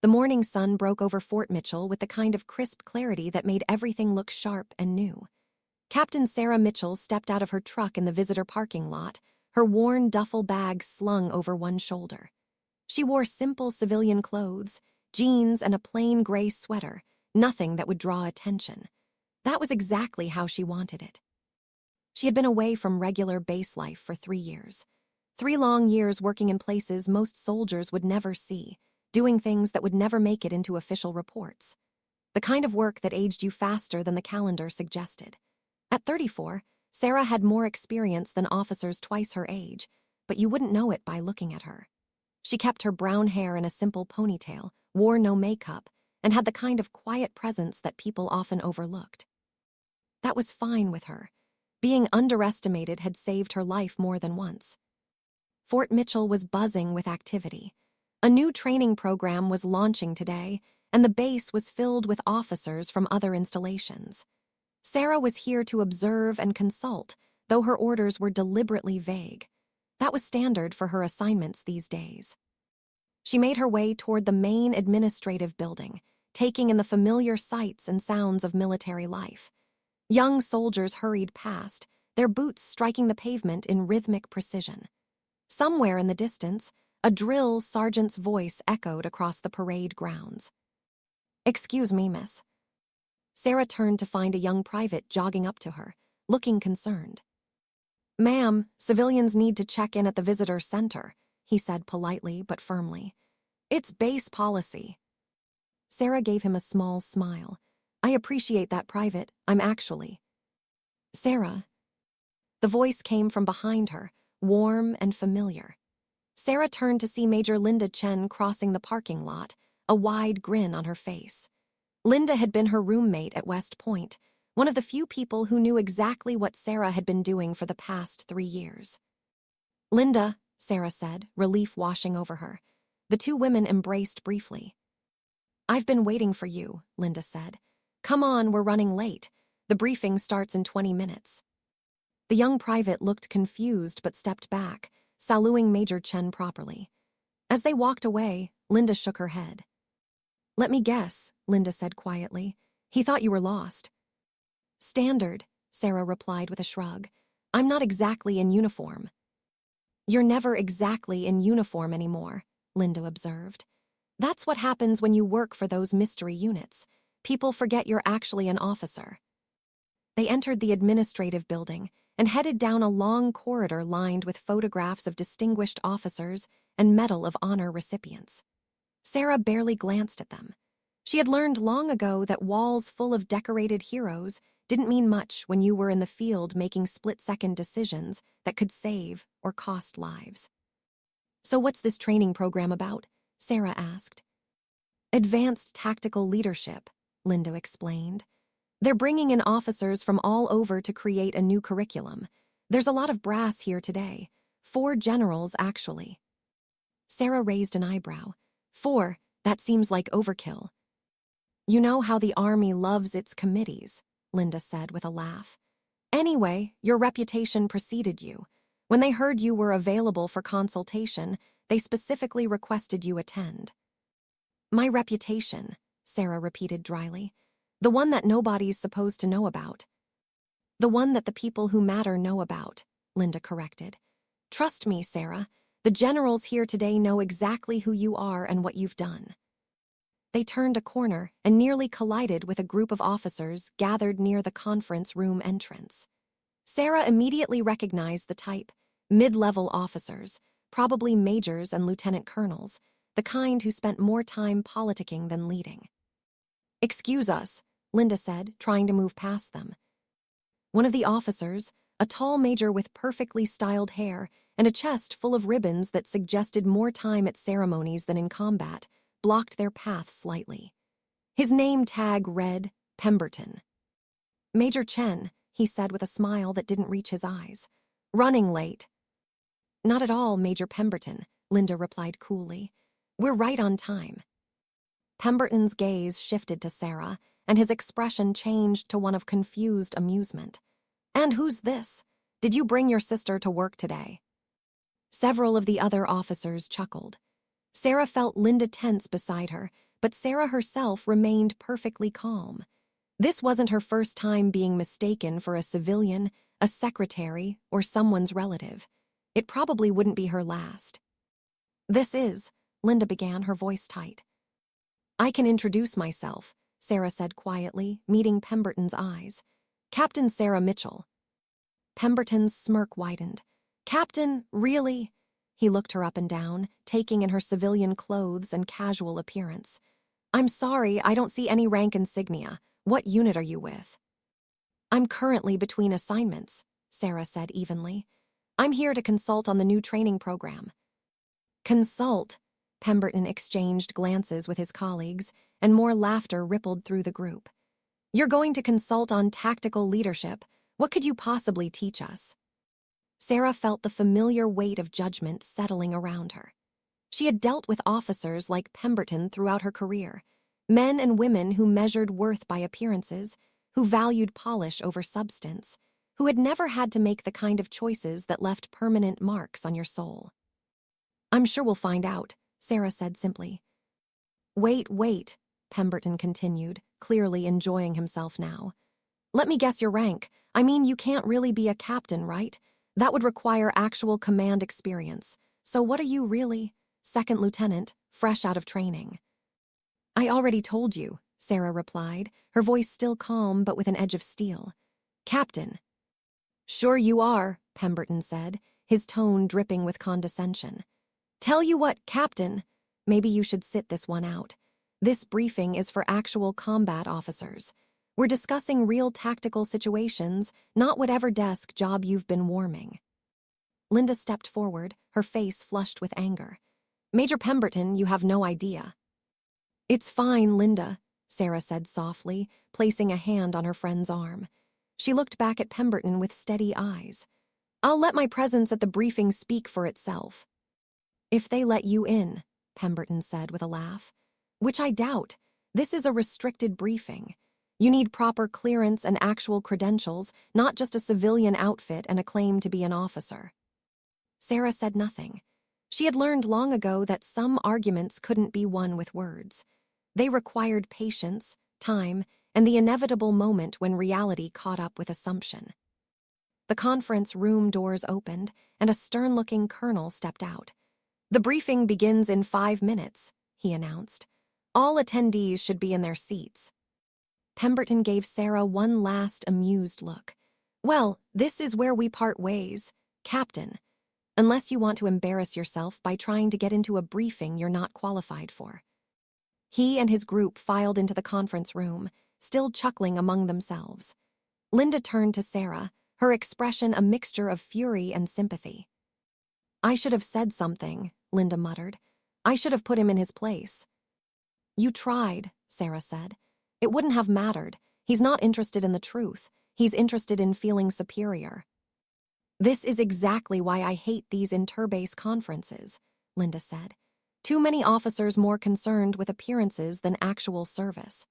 The morning sun broke over Fort Mitchell with the kind of crisp clarity that made everything look sharp and new. Captain Sarah Mitchell stepped out of her truck in the visitor parking lot, her worn duffel bag slung over one shoulder. She wore simple civilian clothes, jeans and a plain gray sweater, nothing that would draw attention. That was exactly how she wanted it. She had been away from regular base life for 3 years. 3 long years working in places most soldiers would never see, doing things that would never make it into official reports. The kind of work that aged you faster than the calendar suggested. At 34, Sarah had more experience than officers twice her age, but you wouldn't know it by looking at her. She kept her brown hair in a simple ponytail, wore no makeup, and had the kind of quiet presence that people often overlooked. That was fine with her. Being underestimated had saved her life more than once. Fort Mitchell was buzzing with activity. A new training program was launching today, and the base was filled with officers from other installations. Sarah was here to observe and consult, though her orders were deliberately vague. That was standard for her assignments these days. She made her way toward the main administrative building, taking in the familiar sights and sounds of military life. Young soldiers hurried past, their boots striking the pavement in rhythmic precision. Somewhere in the distance, a drill sergeant's voice echoed across the parade grounds. "Excuse me, miss." Sarah turned to find a young private jogging up to her, looking concerned. "Ma'am, civilians need to check in at the visitor center," he said politely but firmly. "It's base policy." Sarah gave him a small smile. "I appreciate that, Private. I'm actually..." "Sarah." The voice came from behind her, warm and familiar. Sarah turned to see Major Linda Chen crossing the parking lot, a wide grin on her face. Linda had been her roommate at West Point, one of the few people who knew exactly what Sarah had been doing for the past 3 years. "Linda," Sarah said, relief washing over her. The two women embraced briefly. "I've been waiting for you," Linda said. "Come on, we're running late. The briefing starts in 20 minutes. The young private looked confused but stepped back, saluting Major Chen properly. As they walked away, Linda shook her head. "Let me guess," Linda said quietly. "He thought you were lost." "Standard," Sarah replied with a shrug. "I'm not exactly in uniform." "You're never exactly in uniform anymore," Linda observed. "That's what happens when you work for those mystery units. People forget you're actually an officer." They entered the administrative building and headed down a long corridor lined with photographs of distinguished officers and Medal of Honor recipients. Sarah barely glanced at them. She had learned long ago that walls full of decorated heroes didn't mean much when you were in the field making split-second decisions that could save or cost lives. "So what's this training program about?" Sarah asked. "Advanced tactical leadership," Linda explained. "They're bringing in officers from all over to create a new curriculum. There's a lot of brass here today. 4 generals, actually." Sarah raised an eyebrow. 4, that seems like overkill." "You know how the Army loves its committees," Linda said with a laugh. "Anyway, your reputation preceded you. When they heard you were available for consultation, they specifically requested you attend." "My reputation," Sarah repeated dryly. "The one that nobody's supposed to know about." "The one that the people who matter know about," Linda corrected. "Trust me, Sarah, the generals here today know exactly who you are and what you've done." They turned a corner and nearly collided with a group of officers gathered near the conference room entrance. Sarah immediately recognized the type, mid-level officers, probably majors and lieutenant colonels, the kind who spent more time politicking than leading. "Excuse us," Linda said, trying to move past them. One of the officers, a tall major with perfectly styled hair and a chest full of ribbons that suggested more time at ceremonies than in combat, blocked their path slightly. His name tag read Pemberton. "Major Chen," he said with a smile that didn't reach his eyes. "Running late." "Not at all, Major Pemberton," Linda replied coolly. "We're right on time." Pemberton's gaze shifted to Sarah, and his expression changed to one of confused amusement. "And who's this? Did you bring your sister to work today?" Several of the other officers chuckled. Sarah felt Linda tense beside her, but Sarah herself remained perfectly calm. This wasn't her first time being mistaken for a civilian, a secretary, or someone's relative. It probably wouldn't be her last. "This is," Linda began, her voice tight. "I can introduce myself," Sarah said quietly, meeting Pemberton's eyes. "Captain Sarah Mitchell." Pemberton's smirk widened. "Captain, really?" He looked her up and down, taking in her civilian clothes and casual appearance. "I'm sorry, I don't see any rank insignia. What unit are you with?" "I'm currently between assignments," Sarah said evenly. "I'm here to consult on the new training program." "Consult?" Pemberton exchanged glances with his colleagues, and more laughter rippled through the group. "You're going to consult on tactical leadership. What could you possibly teach us?" Sarah felt the familiar weight of judgment settling around her. She had dealt with officers like Pemberton throughout her career, men and women who measured worth by appearances, who valued polish over substance, who had never had to make the kind of choices that left permanent marks on your soul. "I'm sure we'll find out," Sarah said simply. Wait, Pemberton continued, clearly enjoying himself now. "Let me guess your rank. I mean, you can't really be a captain, right? That would require actual command experience. So what are you really? Second lieutenant, fresh out of training." "I already told you," Sarah replied, her voice still calm but with an edge of steel. "Captain." "Sure you are," Pemberton said, his tone dripping with condescension. "Tell you what, Captain, maybe you should sit this one out. This briefing is for actual combat officers. We're discussing real tactical situations, not whatever desk job you've been warming." Linda stepped forward, her face flushed with anger. "Major Pemberton, you have no idea." "It's fine, Linda," Sarah said softly, placing a hand on her friend's arm. She looked back at Pemberton with steady eyes. "I'll let my presence at the briefing speak for itself." "If they let you in," Pemberton said with a laugh. "Which I doubt. This is a restricted briefing. You need proper clearance and actual credentials, not just a civilian outfit and a claim to be an officer." Sarah said nothing. She had learned long ago that some arguments couldn't be won with words. They required patience, time, and the inevitable moment when reality caught up with assumption. The conference room doors opened, and a stern-looking colonel stepped out. "The briefing begins in 5 minutes," he announced. "All attendees should be in their seats." Pemberton gave Sarah one last amused look. "Well, this is where we part ways, Captain. Unless you want to embarrass yourself by trying to get into a briefing you're not qualified for." He and his group filed into the conference room, still chuckling among themselves. Linda turned to Sarah, her expression a mixture of fury and sympathy. "I should have said something," Linda muttered. "I should have put him in his place." "You tried," Sarah said. "It wouldn't have mattered. He's not interested in the truth. He's interested in feeling superior." "This is exactly why I hate these interbase conferences," Linda said. "Too many officers more concerned with appearances than actual service."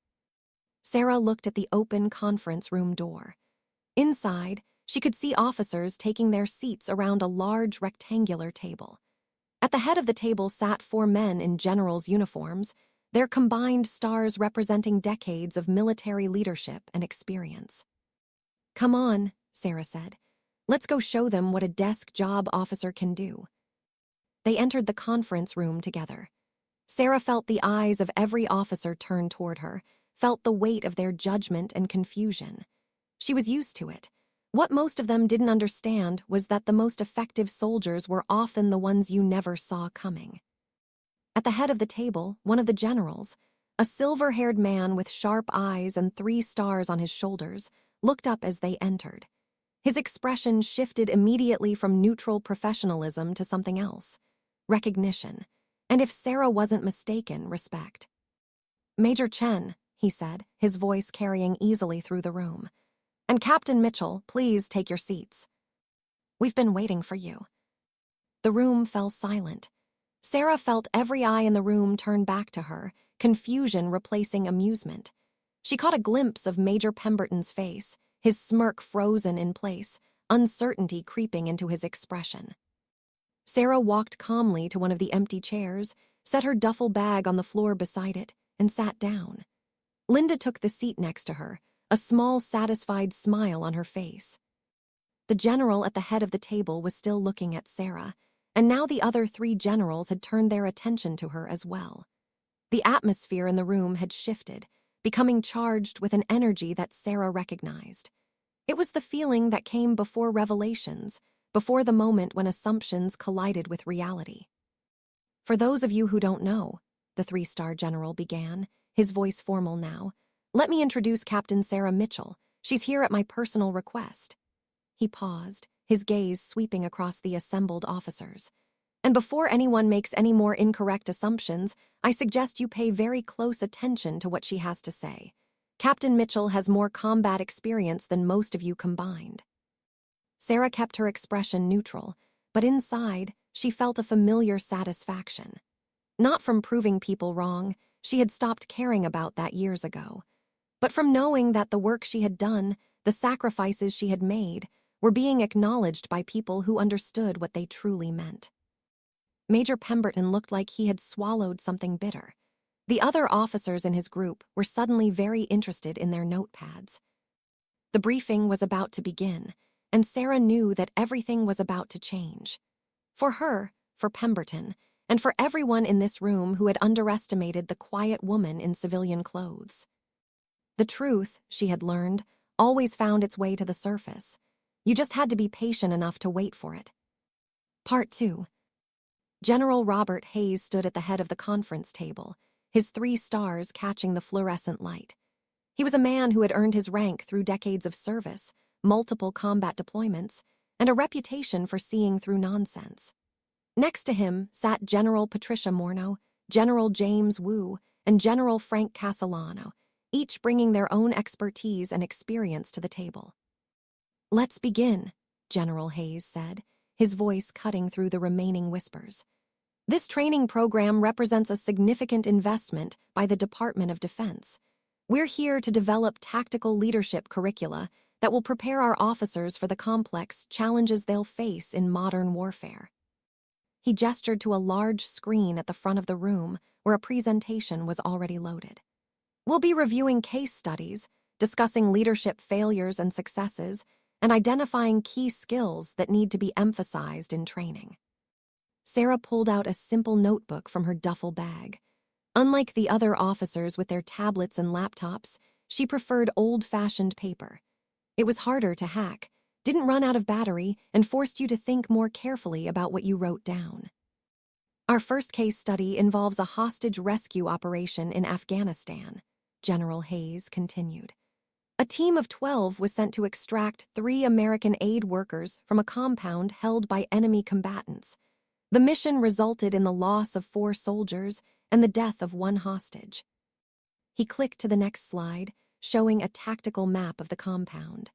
Sarah looked at the open conference room door. Inside, she could see officers taking their seats around a large rectangular table. At the head of the table sat 4 men in generals' uniforms, their combined stars representing decades of military leadership and experience. "Come on," Sarah said. "Let's go show them what a desk job officer can do." They entered the conference room together. Sarah felt the eyes of every officer turn toward her, felt the weight of their judgment and confusion. She was used to it. What most of them didn't understand was that the most effective soldiers were often the ones you never saw coming. At the head of the table, one of the generals, a silver-haired man with sharp eyes and 3 stars on his shoulders, looked up as they entered. His expression shifted immediately from neutral professionalism to something else. Recognition. And if Sarah wasn't mistaken, respect. "Major Chen," he said, his voice carrying easily through the room. "And Captain Mitchell, please take your seats. We've been waiting for you." The room fell silent. Sarah felt every eye in the room turn back to her, confusion replacing amusement. She caught a glimpse of Major Pemberton's face, his smirk frozen in place, uncertainty creeping into his expression. Sarah walked calmly to one of the empty chairs, set her duffel bag on the floor beside it, and sat down. Linda took the seat next to her, a small, satisfied smile on her face. The general at the head of the table was still looking at Sarah, and now the other 3 generals had turned their attention to her as well. The atmosphere in the room had shifted, becoming charged with an energy that Sarah recognized. It was the feeling that came before revelations, before the moment when assumptions collided with reality. For those of you who don't know, the 3-star general began, his voice formal now, let me introduce Captain Sarah Mitchell. She's here at my personal request. He paused, his gaze sweeping across the assembled officers. And before anyone makes any more incorrect assumptions, I suggest you pay very close attention to what she has to say. Captain Mitchell has more combat experience than most of you combined. Sarah kept her expression neutral, but inside, she felt a familiar satisfaction. Not from proving people wrong, she had stopped caring about that years ago, but from knowing that the work she had done, the sacrifices she had made, were being acknowledged by people who understood what they truly meant. Major Pemberton looked like he had swallowed something bitter. The other officers in his group were suddenly very interested in their notepads. The briefing was about to begin, and Sarah knew that everything was about to change. For her, for Pemberton, and for everyone in this room who had underestimated the quiet woman in civilian clothes. The truth, she had learned, always found its way to the surface. You just had to be patient enough to wait for it. Part 2. General Robert Hayes stood at the head of the conference table, his 3 stars catching the fluorescent light. He was a man who had earned his rank through decades of service, multiple combat deployments, and a reputation for seeing through nonsense. Next to him sat General Patricia Morneau, General James Wu, and General Frank Castellano, each bringing their own expertise and experience to the table. Let's begin, General Hayes said, his voice cutting through the remaining whispers. This training program represents a significant investment by the Department of Defense. We're here to develop tactical leadership curricula that will prepare our officers for the complex challenges they'll face in modern warfare. He gestured to a large screen at the front of the room where a presentation was already loaded. We'll be reviewing case studies, discussing leadership failures and successes, and identifying key skills that need to be emphasized in training. Sarah pulled out a simple notebook from her duffel bag. Unlike the other officers with their tablets and laptops, she preferred old-fashioned paper. It was harder to hack, didn't run out of battery, and forced you to think more carefully about what you wrote down. Our first case study involves a hostage rescue operation in Afghanistan, General Hayes continued. A team of 12 was sent to extract 3 American aid workers from a compound held by enemy combatants. The mission resulted in the loss of 4 soldiers and the death of 1 hostage. He clicked to the next slide, showing a tactical map of the compound.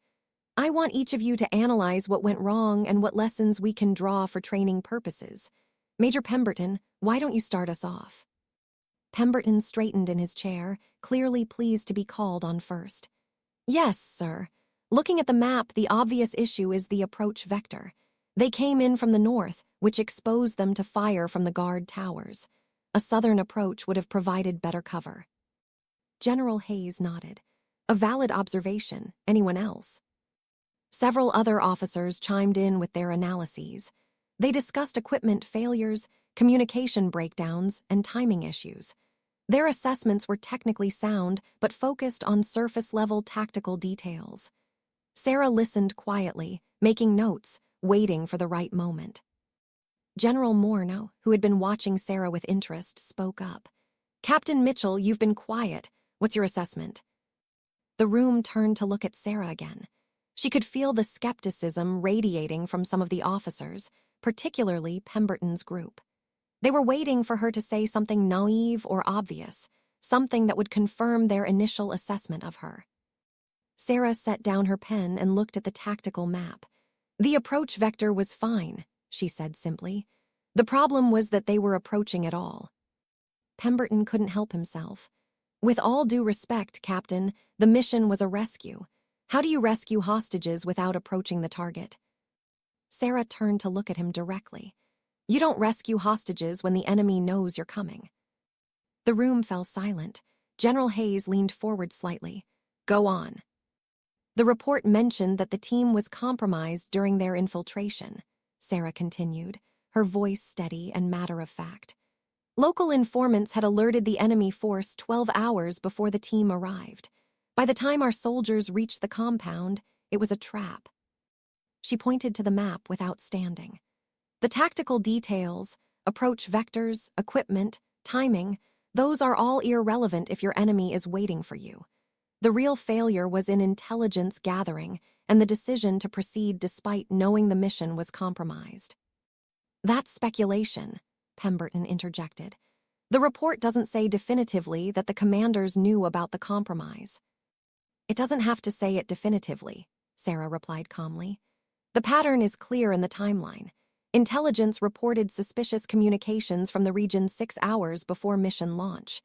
I want each of you to analyze what went wrong and what lessons we can draw for training purposes. Major Pemberton, why don't you start us off? Pemberton straightened in his chair, clearly pleased to be called on first. Yes, sir. Looking at the map, the obvious issue is the approach vector. They came in from the north, which exposed them to fire from the guard towers. A southern approach would have provided better cover. General Hayes nodded. A valid observation. Anyone else? Several other officers chimed in with their analyses. They discussed equipment failures, communication breakdowns, and timing issues. Their assessments were technically sound, but focused on surface-level tactical details. Sarah listened quietly, making notes, waiting for the right moment. General Morneau, who had been watching Sarah with interest, spoke up. Captain Mitchell, you've been quiet. What's your assessment? The room turned to look at Sarah again. She could feel the skepticism radiating from some of the officers, particularly Pemberton's group. They were waiting for her to say something naive or obvious, something that would confirm their initial assessment of her. Sarah set down her pen and looked at the tactical map. The approach vector was fine, she said simply. The problem was that they were approaching at all. Pemberton couldn't help himself. With all due respect, Captain, the mission was a rescue. How do you rescue hostages without approaching the target? Sarah turned to look at him directly. You don't rescue hostages when the enemy knows you're coming. The room fell silent. General Hayes leaned forward slightly. Go on. The report mentioned that the team was compromised during their infiltration, Sarah continued, her voice steady and matter-of-fact. Local informants had alerted the enemy force 12 hours before the team arrived. By the time our soldiers reached the compound, it was a trap. She pointed to the map without standing. The tactical details, approach vectors, equipment, timing, those are all irrelevant if your enemy is waiting for you. The real failure was in intelligence gathering and the decision to proceed despite knowing the mission was compromised. That's speculation, Pemberton interjected. The report doesn't say definitively that the commanders knew about the compromise. It doesn't have to say it definitively, Sarah replied calmly. The pattern is clear in the timeline. Intelligence reported suspicious communications from the region 6 hours before mission launch.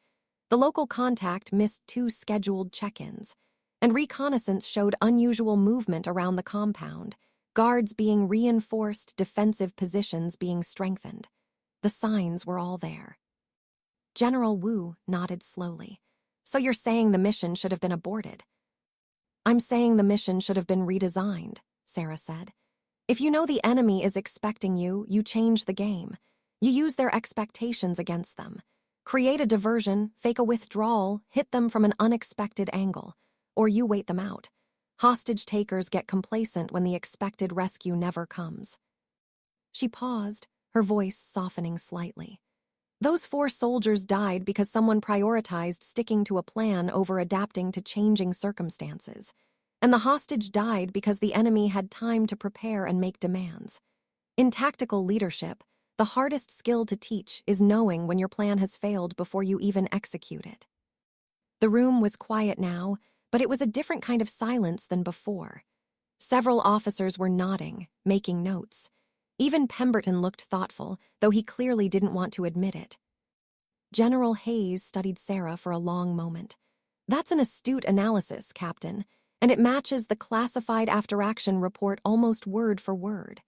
The local contact missed 2 scheduled check-ins, and reconnaissance showed unusual movement around the compound, guards being reinforced, defensive positions being strengthened. The signs were all there. General Wu nodded slowly. So you're saying the mission should have been aborted? I'm saying the mission should have been redesigned, Sarah said. If you know the enemy is expecting you, you change the game. You use their expectations against them. Create a diversion, fake a withdrawal, hit them from an unexpected angle, or you wait them out. Hostage takers get complacent when the expected rescue never comes. She paused, her voice softening slightly. Those 4 soldiers died because someone prioritized sticking to a plan over adapting to changing circumstances. And the hostage died because the enemy had time to prepare and make demands. In tactical leadership, the hardest skill to teach is knowing when your plan has failed before you even execute it. The room was quiet now, but it was a different kind of silence than before. Several officers were nodding, making notes. Even Pemberton looked thoughtful, though he clearly didn't want to admit it. General Hayes studied Sarah for a long moment. That's an astute analysis, Captain, and it matches the classified after-action report almost word for word.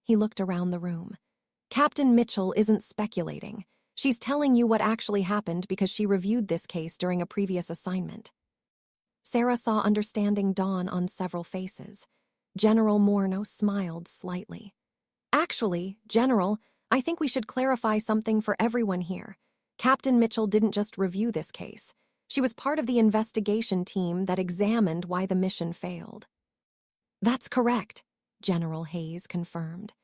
He looked around the room. Captain Mitchell isn't speculating. She's telling you what actually happened because she reviewed this case during a previous assignment. Sarah saw understanding dawn on several faces. General Morneau smiled slightly. Actually, General, I think we should clarify something for everyone here. Captain Mitchell didn't just review this case. She was part of the investigation team that examined why the mission failed. That's correct, General Hayes confirmed.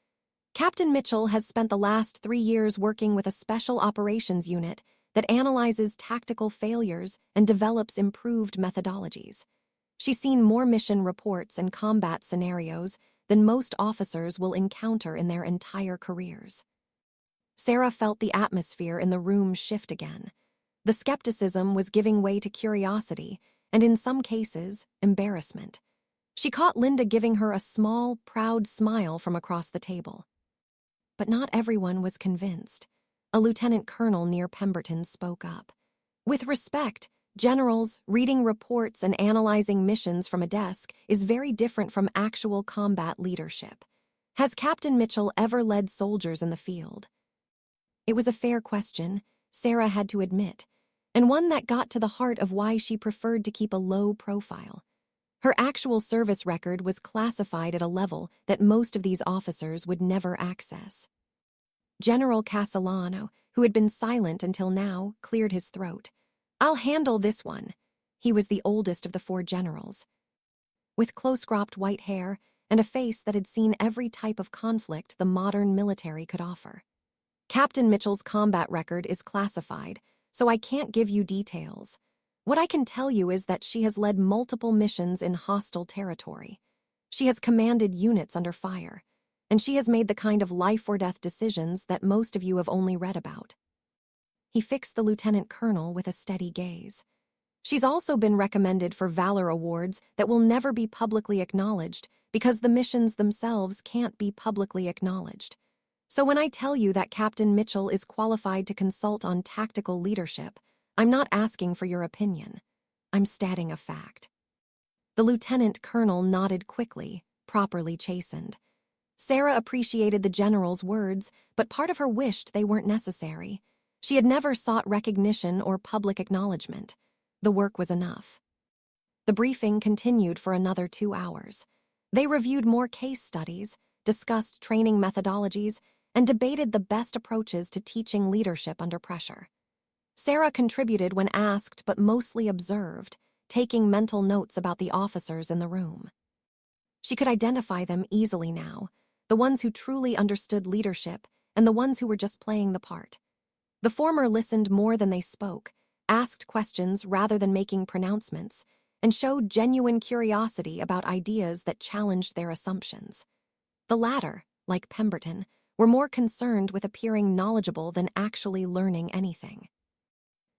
Captain Mitchell has spent the last 3 years working with a special operations unit that analyzes tactical failures and develops improved methodologies. She's seen more mission reports and combat scenarios than most officers will encounter in their entire careers. Sarah felt the atmosphere in the room shift again. The skepticism was giving way to curiosity, and in some cases, embarrassment. She caught Linda giving her a small, proud smile from across the table. But not everyone was convinced. A lieutenant colonel near Pemberton spoke up. With respect, generals, reading reports and analyzing missions from a desk is very different from actual combat leadership. Has Captain Mitchell ever led soldiers in the field? It was a fair question, Sarah had to admit, and one that got to the heart of why she preferred to keep a low profile. Her actual service record was classified at a level that most of these officers would never access. General Castellano, who had been silent until now, cleared his throat. I'll handle this one. He was the oldest of the 4 generals. With close-cropped white hair and a face that had seen every type of conflict the modern military could offer. Captain Mitchell's combat record is classified, so I can't give you details. What I can tell you is that she has led multiple missions in hostile territory. She has commanded units under fire, and she has made the kind of life-or-death decisions that most of you have only read about. He fixed the lieutenant colonel with a steady gaze. She's also been recommended for Valor awards that will never be publicly acknowledged because the missions themselves can't be publicly acknowledged. So when I tell you that Captain Mitchell is qualified to consult on tactical leadership, I'm not asking for your opinion. I'm stating a fact. The lieutenant colonel nodded quickly, properly chastened. Sarah appreciated the general's words, but part of her wished they weren't necessary. She had never sought recognition or public acknowledgement. The work was enough. The briefing continued for another 2 hours. They reviewed more case studies, discussed training methodologies, and debated the best approaches to teaching leadership under pressure. Sarah contributed when asked but mostly observed, taking mental notes about the officers in the room. She could identify them easily now, the ones who truly understood leadership and the ones who were just playing the part. The former listened more than they spoke, asked questions rather than making pronouncements, and showed genuine curiosity about ideas that challenged their assumptions. The latter, like Pemberton, were more concerned with appearing knowledgeable than actually learning anything.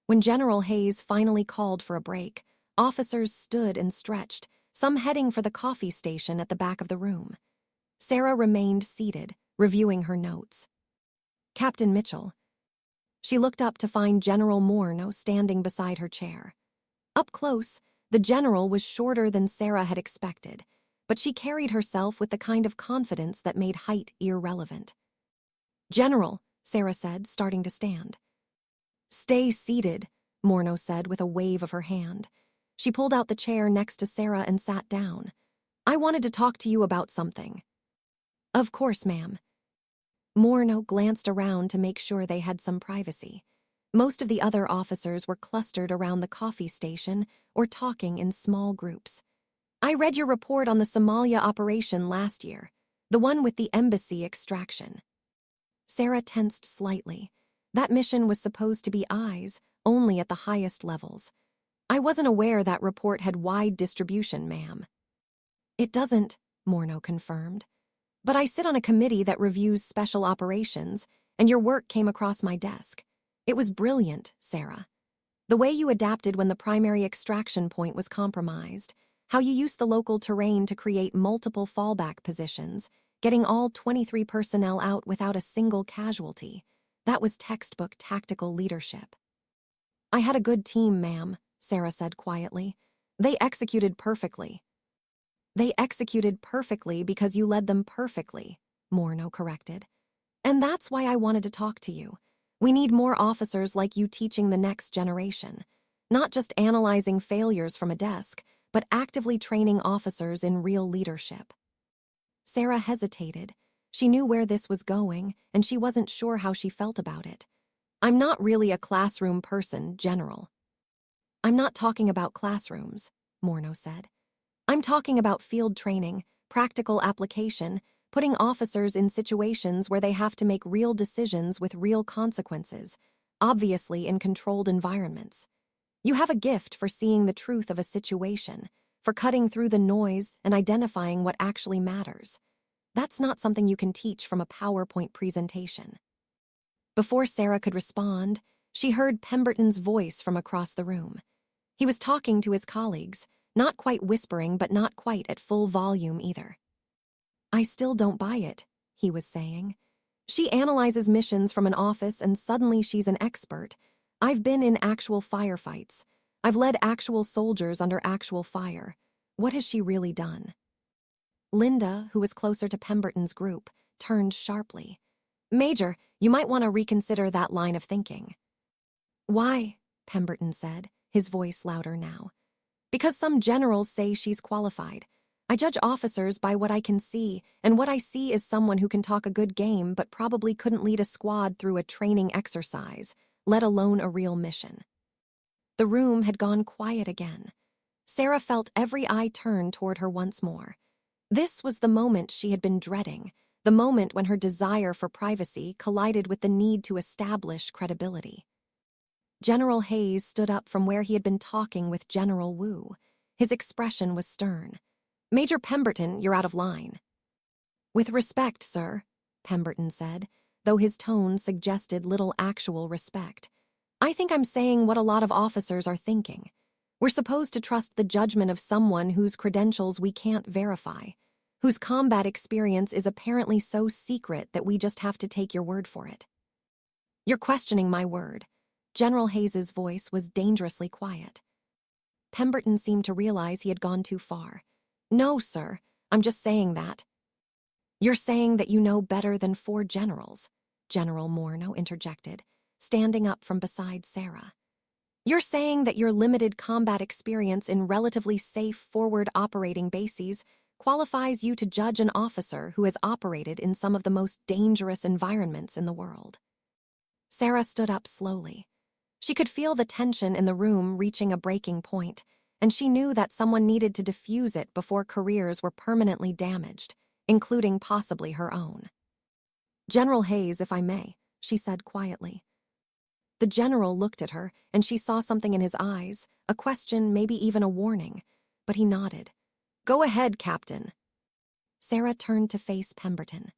When General Hayes finally called for a break, officers stood and stretched, some heading for the coffee station at the back of the room. Sarah remained seated, reviewing her notes. Captain Mitchell. She looked up to find General Morno standing beside her chair. Up close, the general was shorter than Sarah had expected, but she carried herself with the kind of confidence that made height irrelevant. "General," Sarah said, starting to stand. "Stay seated," Morno said with a wave of her hand. She pulled out the chair next to Sarah and sat down. "I wanted to talk to you about something." "Of course, ma'am." Morno glanced around to make sure they had some privacy. Most of the other officers were clustered around the coffee station or talking in small groups. "I read your report on the Somalia operation last year, the one with the embassy extraction." Sarah tensed slightly. That mission was supposed to be eyes, only at the highest levels. "I wasn't aware that report had wide distribution, ma'am." "It doesn't," Morno confirmed. "But I sit on a committee that reviews special operations, and your work came across my desk. It was brilliant, Sarah. The way you adapted when the primary extraction point was compromised, how you used the local terrain to create multiple fallback positions, getting all 23 personnel out without a single casualty. That was textbook tactical leadership." "I had a good team, ma'am," Sarah said quietly. "They executed perfectly." "They executed perfectly because you led them perfectly," Morno corrected. "And that's why I wanted to talk to you. We need more officers like you teaching the next generation, not just analyzing failures from a desk, but actively training officers in real leadership." Sarah hesitated. She knew where this was going, and she wasn't sure how she felt about it. "I'm not really a classroom person, General." "I'm not talking about classrooms," Morno said. "I'm talking about field training, practical application, putting officers in situations where they have to make real decisions with real consequences, obviously in controlled environments. You have a gift for seeing the truth of a situation, for cutting through the noise and identifying what actually matters. That's not something you can teach from a PowerPoint presentation." Before Sarah could respond, she heard Pemberton's voice from across the room. He was talking to his colleagues, not quite whispering but not quite at full volume either. "I still don't buy it," he was saying. "She analyzes missions from an office and suddenly she's an expert. I've been in actual firefights. I've led actual soldiers under actual fire. What has she really done?" Linda, who was closer to Pemberton's group, turned sharply. "Major, you might want to reconsider that line of thinking." "Why?" Pemberton said, his voice louder now. "Because some generals say she's qualified. I judge officers by what I can see, and what I see is someone who can talk a good game but probably couldn't lead a squad through a training exercise, let alone a real mission." The room had gone quiet again. Sarah felt every eye turn toward her once more. This was the moment she had been dreading, the moment when her desire for privacy collided with the need to establish credibility. General Hayes stood up from where he had been talking with General Wu. His expression was stern. "Major Pemberton, you're out of line." "With respect, sir," Pemberton said, though his tone suggested little actual respect. "I think I'm saying what a lot of officers are thinking. We're supposed to trust the judgment of someone whose credentials we can't verify, whose combat experience is apparently so secret that we just have to take your word for it." "You're questioning my word." General Hayes's voice was dangerously quiet. Pemberton seemed to realize he had gone too far. "No, sir, I'm just saying that." "You're saying that you know better than 4 generals," General Morno interjected, standing up from beside Sarah. You're saying that your limited combat experience in relatively safe forward operating bases qualifies you to judge an officer who has operated in some of the most dangerous environments in the world. Sarah stood up slowly. She could feel the tension in the room reaching a breaking point, and she knew that someone needed to diffuse it before careers were permanently damaged, including possibly her own. "General Hayes, if I may," she said quietly. The general looked at her, and she saw something in his eyes, a question, maybe even a warning, but he nodded. "Go ahead, Captain." Sarah turned to face Pemberton.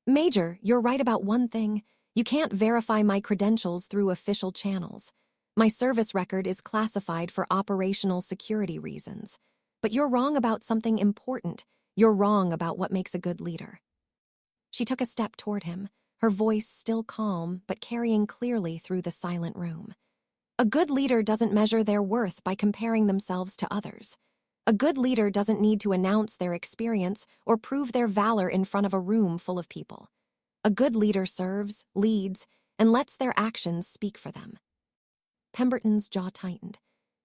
"Major, you're right about one thing. You can't verify my credentials through official channels. My service record is classified for operational security reasons. But you're wrong about something important. You're wrong about what makes a good leader." She took a step toward him, her voice still calm but carrying clearly through the silent room. "A good leader doesn't measure their worth by comparing themselves to others. A good leader doesn't need to announce their experience or prove their valor in front of a room full of people. A good leader serves, leads, and lets their actions speak for them." Pemberton's jaw tightened.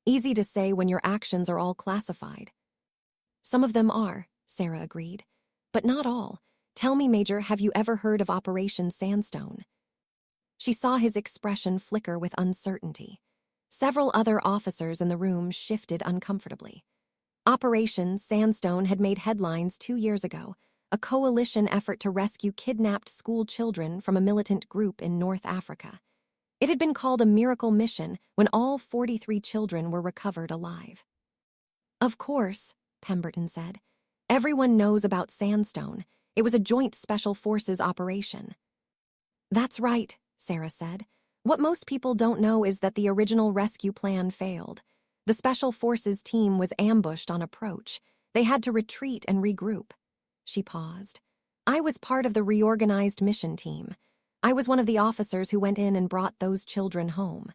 Easy to say when your actions are all classified. "Some of them are," Sarah agreed. "But not all. Tell me, Major, have you ever heard of Operation Sandstone?" She saw his expression flicker with uncertainty. Several other officers in the room shifted uncomfortably. Operation Sandstone had made headlines 2 years ago, a coalition effort to rescue kidnapped school children from a militant group in North Africa. It had been called a miracle mission when all 43 children were recovered alive. "Of course," Pemberton said. "Everyone knows about Sandstone. It was a joint special forces operation." "That's right," Sarah said. "What most people don't know is that the original rescue plan failed. The special forces team was ambushed on approach. They had to retreat and regroup." She paused. "I was part of the reorganized mission team. I was one of the officers who went in and brought those children home."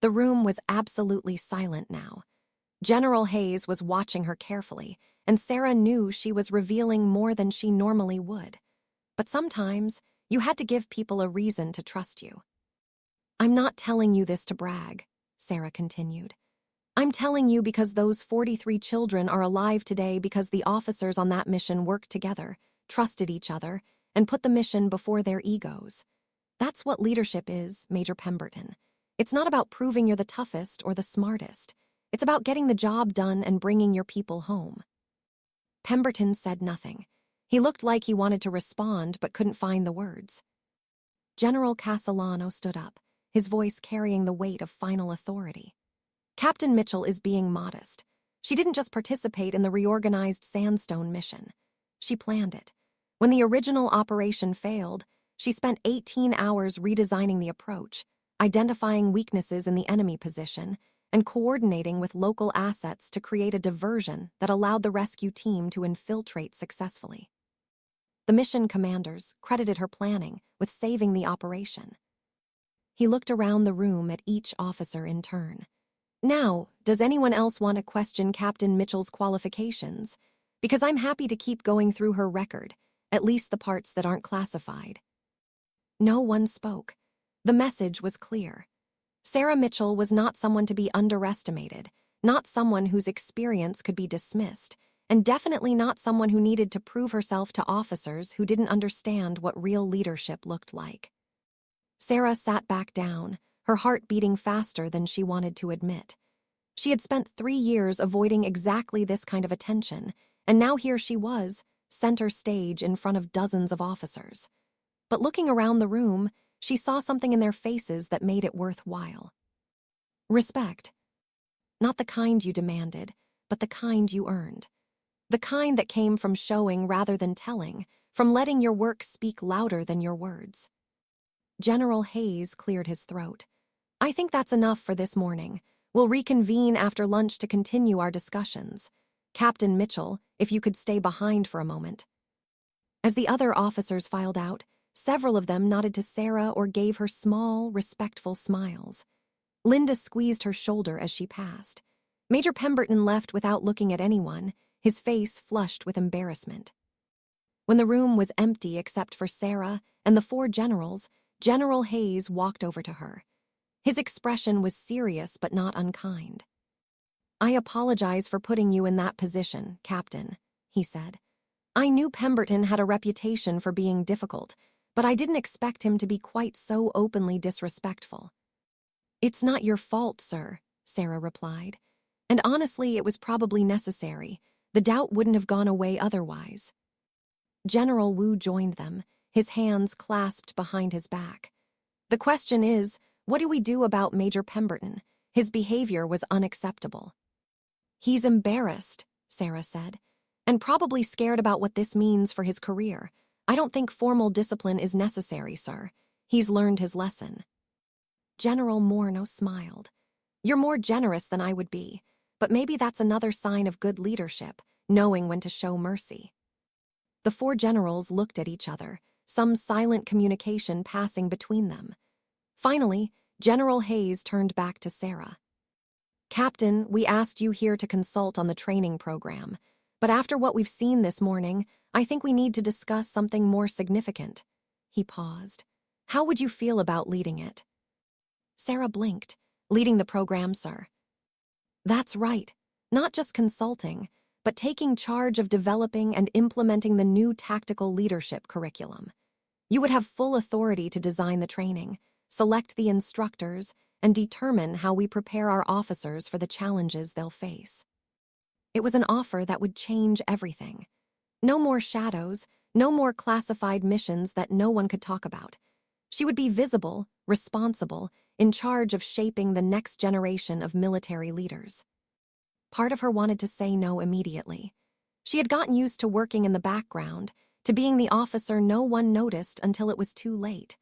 The room was absolutely silent now. General Hayes was watching her carefully, and Sarah knew she was revealing more than she normally would. But sometimes, you had to give people a reason to trust you. "I'm not telling you this to brag," Sarah continued. "I'm telling you because those 43 children are alive today because the officers on that mission worked together, trusted each other, and put the mission before their egos. That's what leadership is, Major Pemberton. It's not about proving you're the toughest or the smartest. It's about getting the job done and bringing your people home." Pemberton said nothing. He looked like he wanted to respond but couldn't find the words. General Castellano stood up, his voice carrying the weight of final authority. "Captain Mitchell is being modest. She didn't just participate in the reorganized Sandstone mission. She planned it. When the original operation failed, she spent 18 hours redesigning the approach, identifying weaknesses in the enemy position, and coordinating with local assets to create a diversion that allowed the rescue team to infiltrate successfully. The mission commanders credited her planning with saving the operation." He looked around the room at each officer in turn. "Now, does anyone else want to question Captain Mitchell's qualifications? Because I'm happy to keep going through her record, at least the parts that aren't classified." No one spoke. The message was clear. Sarah Mitchell was not someone to be underestimated, not someone whose experience could be dismissed, and definitely not someone who needed to prove herself to officers who didn't understand what real leadership looked like. Sarah sat back down, her heart beating faster than she wanted to admit. She had spent 3 years avoiding exactly this kind of attention, and now here she was, center stage in front of dozens of officers. But looking around the room, she saw something in their faces that made it worthwhile. Respect. Not the kind you demanded, but the kind you earned. The kind that came from showing rather than telling, from letting your work speak louder than your words. General Hayes cleared his throat. "I think that's enough for this morning. We'll reconvene after lunch to continue our discussions. Captain Mitchell, if you could stay behind for a moment." As the other officers filed out, several of them nodded to Sarah or gave her small, respectful smiles. Linda squeezed her shoulder as she passed. Major Pemberton left without looking at anyone, his face flushed with embarrassment. When the room was empty except for Sarah and the 4 generals, General Hayes walked over to her. His expression was serious but not unkind. "I apologize for putting you in that position, Captain," he said. "I knew Pemberton had a reputation for being difficult, but I didn't expect him to be quite so openly disrespectful." "It's not your fault, sir," Sarah replied. "And honestly, it was probably necessary. The doubt wouldn't have gone away otherwise." General Wu joined them, his hands clasped behind his back. "The question is, what do we do about Major Pemberton? His behavior was unacceptable." "He's embarrassed," Sarah said, "and probably scared about what this means for his career. I don't think formal discipline is necessary, sir. He's learned his lesson." General Morno smiled. "You're more generous than I would be, but maybe that's another sign of good leadership, knowing when to show mercy." The four generals looked at each other, some silent communication passing between them. Finally, General Hayes turned back to Sarah. "Captain, we asked you here to consult on the training program, but after what we've seen this morning, I think we need to discuss something more significant." He paused. "How would you feel about leading it?" Sarah blinked. "Leading the program, sir." "That's right. Not just consulting, but taking charge of developing and implementing the new tactical leadership curriculum. You would have full authority to design the training, select the instructors, and determine how we prepare our officers for the challenges they'll face." It was an offer that would change everything. No more shadows, no more classified missions that no one could talk about. She would be visible, responsible, in charge of shaping the next generation of military leaders. Part of her wanted to say no immediately. She had gotten used to working in the background, to being the officer no one noticed until it was too late.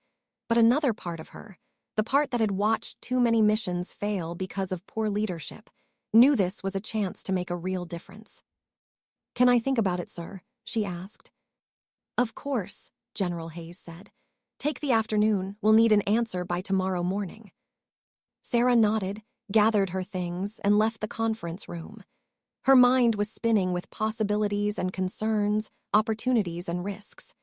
But another part of her, the part that had watched too many missions fail because of poor leadership, knew this was a chance to make a real difference. "Can I think about it, sir?" she asked. "Of course," General Hayes said. "Take the afternoon. We'll need an answer by tomorrow morning." Sarah nodded, gathered her things, and left the conference room. Her mind was spinning with possibilities and concerns, opportunities and risks.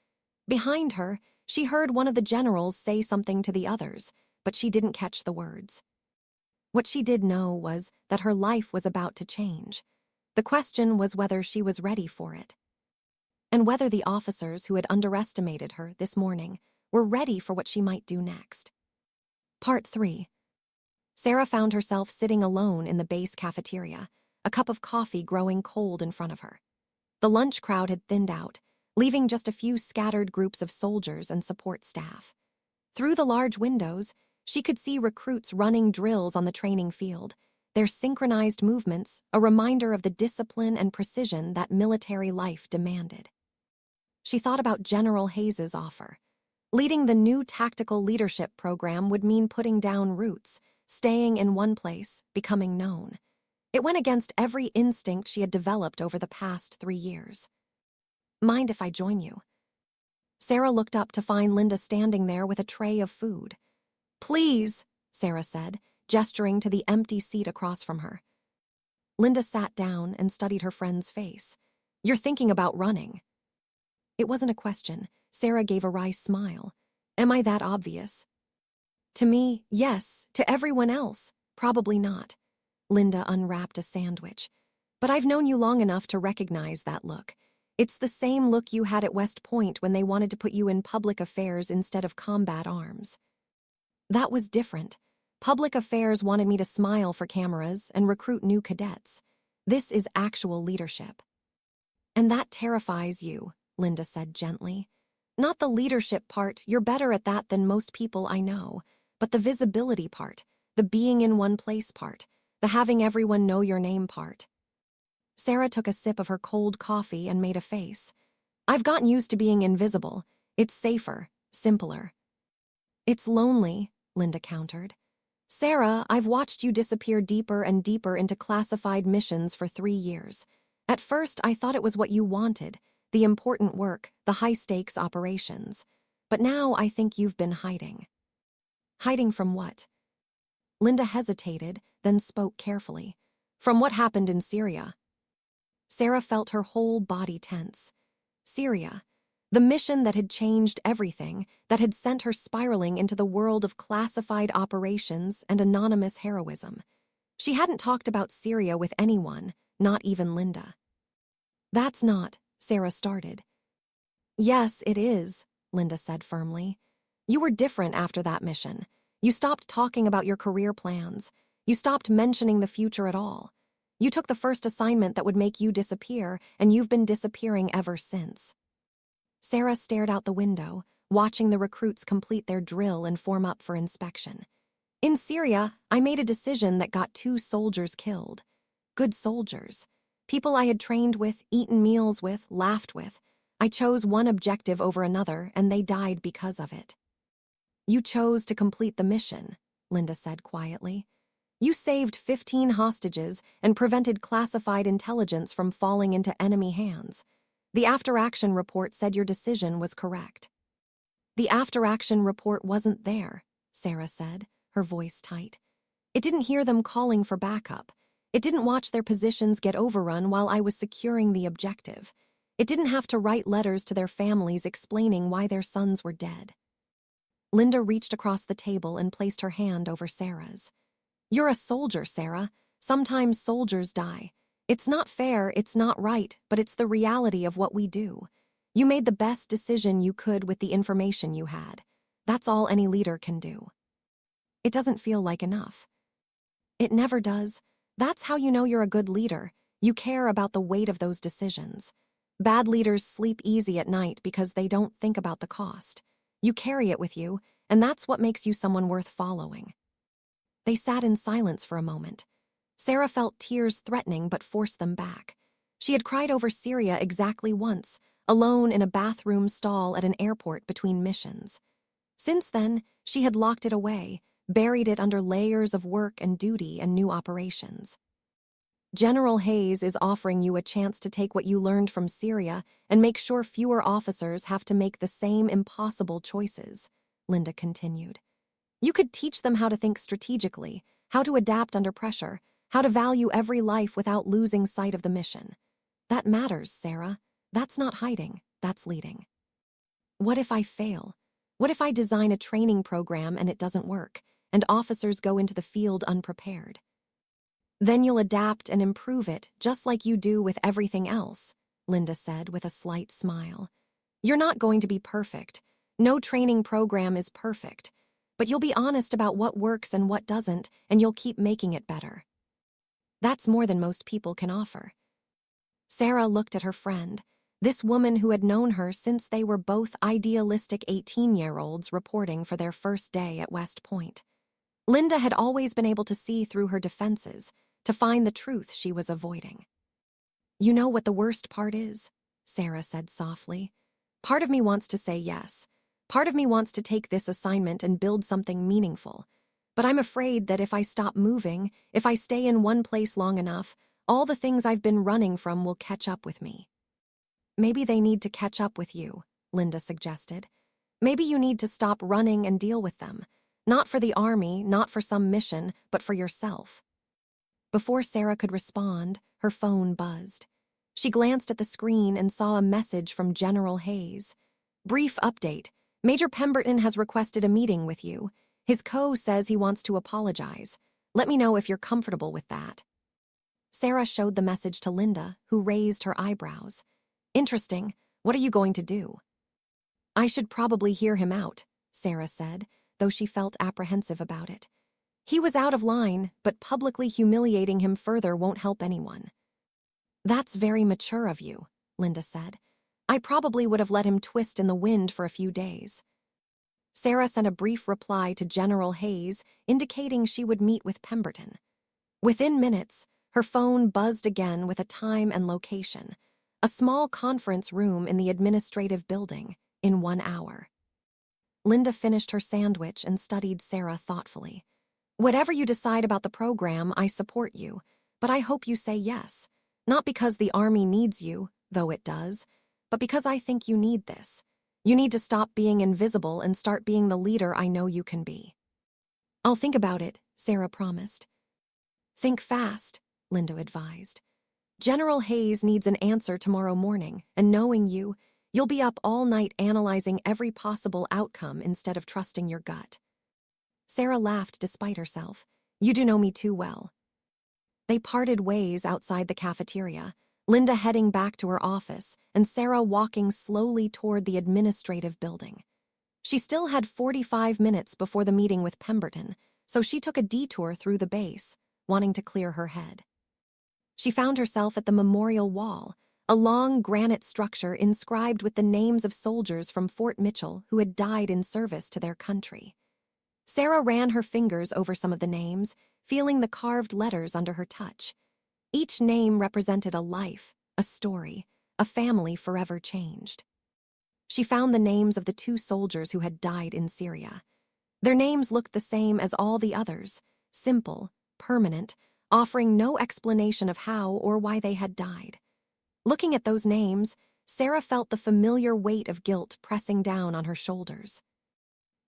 Behind her, she heard one of the generals say something to the others, but she didn't catch the words. What she did know was that her life was about to change. The question was whether she was ready for it. And whether the officers who had underestimated her this morning were ready for what she might do next. Part 3. Sarah found herself sitting alone in the base cafeteria, a cup of coffee growing cold in front of her. The lunch crowd had thinned out, leaving just a few scattered groups of soldiers and support staff. Through the large windows, she could see recruits running drills on the training field, their synchronized movements a reminder of the discipline and precision that military life demanded. She thought about General Hayes's offer. Leading the new tactical leadership program would mean putting down roots, staying in one place, becoming known. It went against every instinct she had developed over the past 3 years. "Mind if I join you?" Sarah looked up to find Linda standing there with a tray of food. "Please," Sarah said, gesturing to the empty seat across from her. Linda sat down and studied her friend's face. "You're thinking about running." It wasn't a question. Sarah gave a wry smile. "Am I that obvious?" "To me, yes. To everyone else, probably not." Linda unwrapped a sandwich. "But I've known you long enough to recognize that look. It's the same look you had at West Point when they wanted to put you in public affairs instead of combat arms." "That was different. Public affairs wanted me to smile for cameras and recruit new cadets. This is actual leadership." "And that terrifies you," Linda said gently. "Not the leadership part, you're better at that than most people I know, but the visibility part, the being in one place part, the having everyone know your name part." Sarah took a sip of her cold coffee and made a face. "I've gotten used to being invisible. It's safer, simpler." "It's lonely," Linda countered. "Sarah, I've watched you disappear deeper and deeper into classified missions for 3 years. At first, I thought it was what you wanted, the important work, the high-stakes operations. But now I think you've been hiding." "Hiding from what?" Linda hesitated, then spoke carefully. "From what happened in Syria." Sarah felt her whole body tense. Syria. The mission that had changed everything, that had sent her spiraling into the world of classified operations and anonymous heroism. She hadn't talked about Syria with anyone, not even Linda. "That's not," Sarah started. "Yes, it is," Linda said firmly. "You were different after that mission. You stopped talking about your career plans. You stopped mentioning the future at all. You took the first assignment that would make you disappear, and you've been disappearing ever since." Sarah stared out the window, watching the recruits complete their drill and form up for inspection. "In Syria, I made a decision that got 2 soldiers killed. Good soldiers. People I had trained with, eaten meals with, laughed with. I chose one objective over another, and they died because of it." "You chose to complete the mission," Linda said quietly. "You saved 15 hostages and prevented classified intelligence from falling into enemy hands. The after-action report said your decision was correct." "The after-action report wasn't there," Sarah said, her voice tight. "It didn't hear them calling for backup. It didn't watch their positions get overrun while I was securing the objective. It didn't have to write letters to their families explaining why their sons were dead." Linda reached across the table and placed her hand over Sarah's. "You're a soldier, Sarah. Sometimes soldiers die. It's not fair, it's not right, but it's the reality of what we do. You made the best decision you could with the information you had. That's all any leader can do." "It doesn't feel like enough." "It never does. That's how you know you're a good leader. You care about the weight of those decisions. Bad leaders sleep easy at night because they don't think about the cost. You carry it with you, and that's what makes you someone worth following." They sat in silence for a moment. Sarah felt tears threatening but forced them back. She had cried over Syria exactly once, alone in a bathroom stall at an airport between missions. Since then, she had locked it away, buried it under layers of work and duty and new operations. "General Hayes is offering you a chance to take what you learned from Syria and make sure fewer officers have to make the same impossible choices," Linda continued. "You could teach them how to think strategically, how to adapt under pressure, how to value every life without losing sight of the mission. That matters, Sarah. That's not hiding, that's leading." "What if I fail? What if I design a training program and it doesn't work, and officers go into the field unprepared?" "Then you'll adapt and improve it, just like you do with everything else," Linda said with a slight smile. "You're not going to be perfect. No training program is perfect. But you'll be honest about what works and what doesn't, and you'll keep making it better." That's more than most people can offer. Sarah looked at her friend, this woman who had known her since they were both idealistic 18-year-olds reporting for their first day at West Point. Linda had always been able to see through her defenses, to find the truth she was avoiding. "You know what the worst part is?" Sarah said softly. "Part of me wants to say yes. Part of me wants to take this assignment and build something meaningful. But I'm afraid that if I stop moving, if I stay in one place long enough, all the things I've been running from will catch up with me." "Maybe they need to catch up with you," Linda suggested. "Maybe you need to stop running and deal with them. Not for the army, not for some mission, but for yourself." Before Sarah could respond, her phone buzzed. She glanced at the screen and saw a message from General Hayes. "Brief update. Major Pemberton has requested a meeting with you. His co says he wants to apologize. Let me know if you're comfortable with that." Sarah showed the message to Linda, who raised her eyebrows. "Interesting. What are you going to do?" "I should probably hear him out," Sarah said, though she felt apprehensive about it. "He was out of line, but publicly humiliating him further won't help anyone." "That's very mature of you," Linda said. "I probably would have let him twist in the wind for a few days." Sarah sent a brief reply to General Hayes, indicating she would meet with Pemberton. Within minutes, her phone buzzed again with a time and location, a small conference room in the administrative building, in 1 hour. Linda finished her sandwich and studied Sarah thoughtfully. "Whatever you decide about the program, I support you, but I hope you say yes. Not because the Army needs you, though it does, but because I think you need this. You need to stop being invisible and start being the leader I know you can be." "I'll think about it," Sarah promised. "Think fast," Linda advised. "General Hayes needs an answer tomorrow morning, and knowing you, You'll be up all night analyzing every possible outcome instead of trusting your gut." Sarah laughed despite herself. "You do know me too well." They parted ways outside the cafeteria, Linda heading back to her office and Sarah walking slowly toward the administrative building. She still had 45 minutes before the meeting with Pemberton, so she took a detour through the base, wanting to clear her head. She found herself at the memorial wall, a long granite structure inscribed with the names of soldiers from Fort Mitchell who had died in service to their country. Sarah ran her fingers over some of the names, feeling the carved letters under her touch. Each name represented a life, a story, a family forever changed. She found the names of the 2 soldiers who had died in Syria. Their names looked the same as all the others, simple, permanent, offering no explanation of how or why they had died. Looking at those names, Sarah felt the familiar weight of guilt pressing down on her shoulders.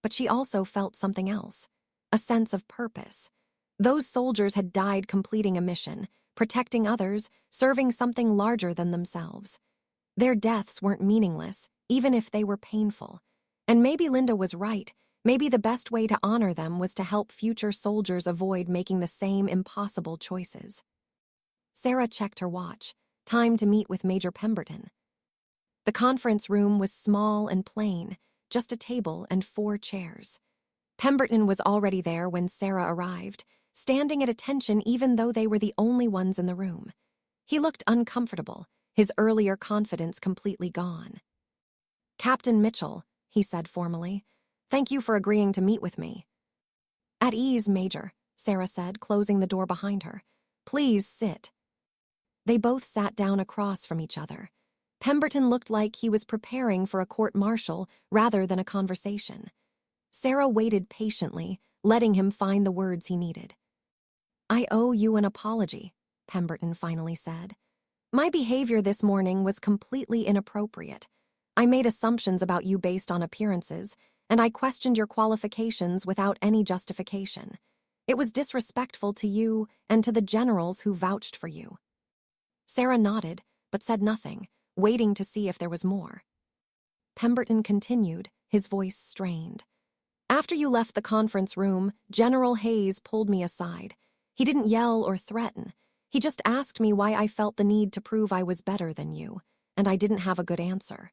But she also felt something else, a sense of purpose. Those soldiers had died completing a mission, protecting others, serving something larger than themselves. Their deaths weren't meaningless, even if they were painful. And maybe Linda was right. Maybe the best way to honor them was to help future soldiers avoid making the same impossible choices. Sarah checked her watch. Time to meet with Major Pemberton. The conference room was small and plain, just a table and 4 chairs. Pemberton was already there when Sarah arrived, standing at attention even though they were the only ones in the room. He looked uncomfortable, his earlier confidence completely gone. "Captain Mitchell," he said formally, "thank you for agreeing to meet with me." "At ease, Major," Sarah said, closing the door behind her. "Please sit." They both sat down across from each other. Pemberton looked like he was preparing for a court-martial rather than a conversation. Sarah waited patiently, letting him find the words he needed. "I owe you an apology," Pemberton finally said. "My behavior this morning was completely inappropriate. I made assumptions about you based on appearances, and I questioned your qualifications without any justification. It was disrespectful to you and to the generals who vouched for you." Sarah nodded, but said nothing, waiting to see if there was more. Pemberton continued, his voice strained. "After you left the conference room, General Hayes pulled me aside. He didn't yell or threaten. He just asked me why I felt the need to prove I was better than you, and I didn't have a good answer."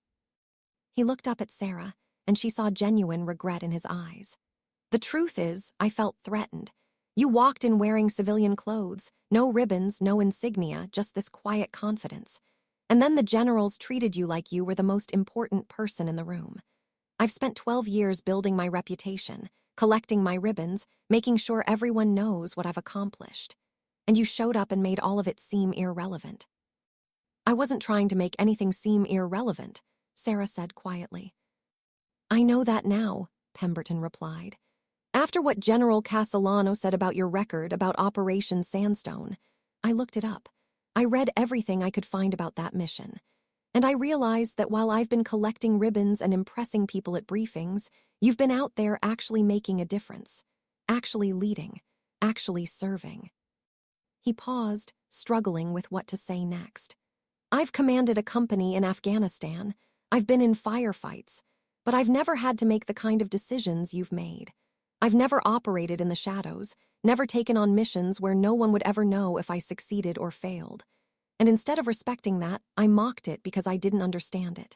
He looked up at Sarah, and she saw genuine regret in his eyes. "The truth is, I felt threatened. You walked in wearing civilian clothes, no ribbons, no insignia, just this quiet confidence. And then the generals treated you like you were the most important person in the room. I've spent 12 years building my reputation, collecting my ribbons, making sure everyone knows what I've accomplished. And you showed up and made all of it seem irrelevant." "I wasn't trying to make anything seem irrelevant," Sarah said quietly. "I know that now," Pemberton replied. "After what General Castellano said about your record about Operation Sandstone, I looked it up. I read everything I could find about that mission. And I realized that while I've been collecting ribbons and impressing people at briefings, you've been out there actually making a difference, actually leading, actually serving." He paused, struggling with what to say next. "I've commanded a company in Afghanistan. I've been in firefights, but I've never had to make the kind of decisions you've made. I've never operated in the shadows, never taken on missions where no one would ever know if I succeeded or failed. And instead of respecting that, I mocked it because I didn't understand it."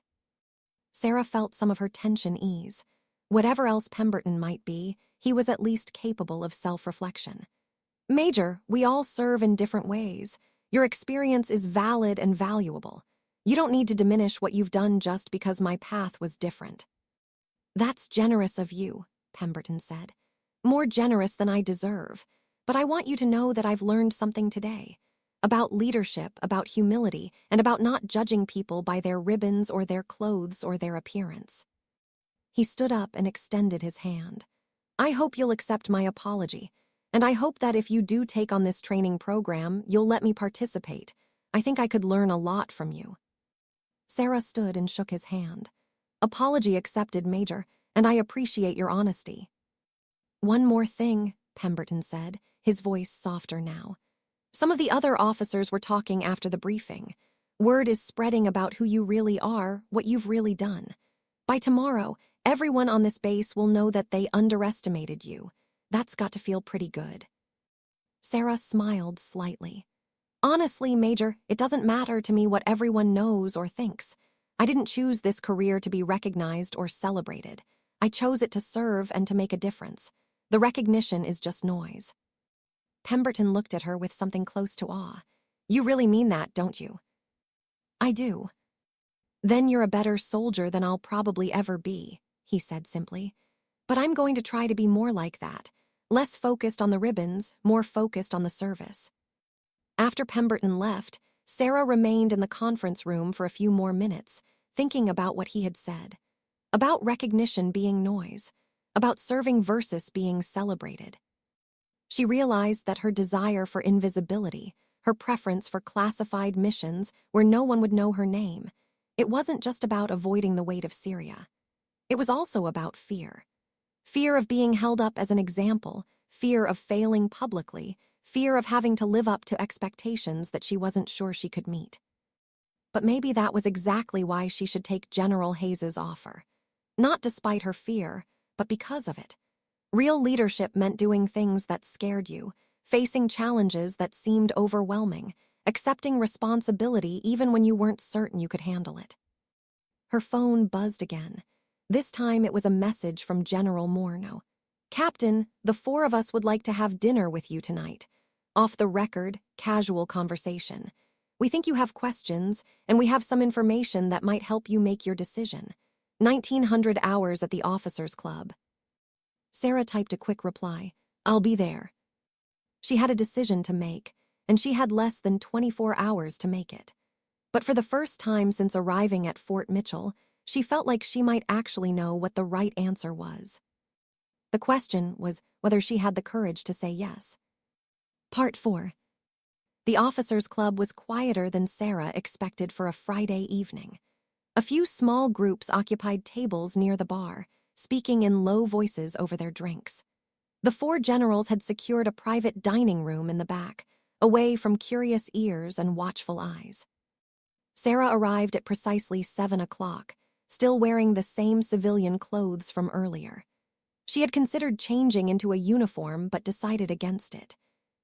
Sarah felt some of her tension ease. Whatever else Pemberton might be, he was at least capable of self-reflection. "Major, we all serve in different ways. Your experience is valid and valuable. You don't need to diminish what you've done just because my path was different." "That's generous of you," Pemberton said. "More generous than I deserve. But I want you to know that I've learned something today. About leadership, about humility, and about not judging people by their ribbons or their clothes or their appearance." He stood up and extended his hand. "I hope you'll accept my apology, and I hope that if you do take on this training program, you'll let me participate. I think I could learn a lot from you." Sarah stood and shook his hand. "Apology accepted, Major, and I appreciate your honesty." "One more thing," Pemberton said, his voice softer now. "Some of the other officers were talking after the briefing. Word is spreading about who you really are, what you've really done. By tomorrow, everyone on this base will know that they underestimated you. That's got to feel pretty good. Sarah smiled slightly. Honestly, Major, it doesn't matter to me what everyone knows or thinks. I didn't choose this career to be recognized or celebrated. I chose it to serve and to make a difference. The recognition is just noise. Pemberton looked at her with something close to awe. You really mean that, don't you? I do. Then you're a better soldier than I'll probably ever be, he said simply. But I'm going to try to be more like that. Less focused on the ribbons, more focused on the service. After Pemberton left, Sarah remained in the conference room for a few more minutes, thinking about what he had said. About recognition being noise. About serving versus being celebrated. She realized that her desire for invisibility, her preference for classified missions where no one would know her name, it wasn't just about avoiding the weight of Syria. It was also about fear. Fear of being held up as an example, fear of failing publicly, fear of having to live up to expectations that she wasn't sure she could meet. But maybe that was exactly why she should take General Hayes's offer. Not despite her fear, but because of it. Real leadership meant doing things that scared you, facing challenges that seemed overwhelming, accepting responsibility even when you weren't certain you could handle it. Her phone buzzed again. This time it was a message from General Morneau. Captain, the 4 of us would like to have dinner with you tonight. Off the record, casual conversation. We think you have questions, and we have some information that might help you make your decision. 1900 hours at the Officers' Club. Sarah typed a quick reply. I'll be there. She had a decision to make, and she had less than 24 hours to make it. But for the first time since arriving at Fort Mitchell, she felt like she might actually know what the right answer was. The question was whether she had the courage to say yes. Part 4. The Officers' Club was quieter than Sarah expected for a Friday evening. A few small groups occupied tables near the bar, speaking in low voices over their drinks. The 4 generals had secured a private dining room in the back, away from curious ears and watchful eyes. Sarah arrived at precisely 7 o'clock, still wearing the same civilian clothes from earlier. She had considered changing into a uniform but decided against it.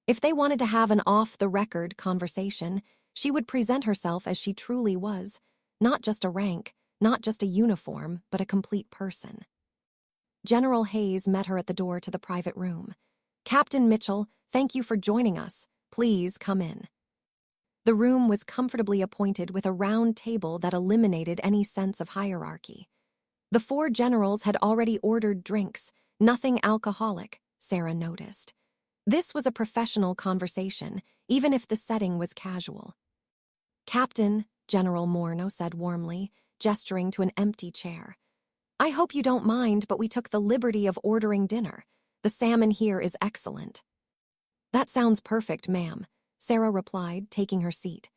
If they wanted to have an off-the-record conversation, she would present herself as she truly was, not just a rank, not just a uniform, but a complete person. General Hayes met her at the door to the private room. Captain Mitchell, thank you for joining us. Please come in. The room was comfortably appointed with a round table that eliminated any sense of hierarchy. The 4 generals had already ordered drinks, nothing alcoholic, Sarah noticed. This was a professional conversation, even if the setting was casual. Captain, General Morneau said warmly, gesturing to an empty chair. I hope you don't mind, but we took the liberty of ordering dinner. The salmon here is excellent. That sounds perfect, ma'am, Sarah replied, taking her seat.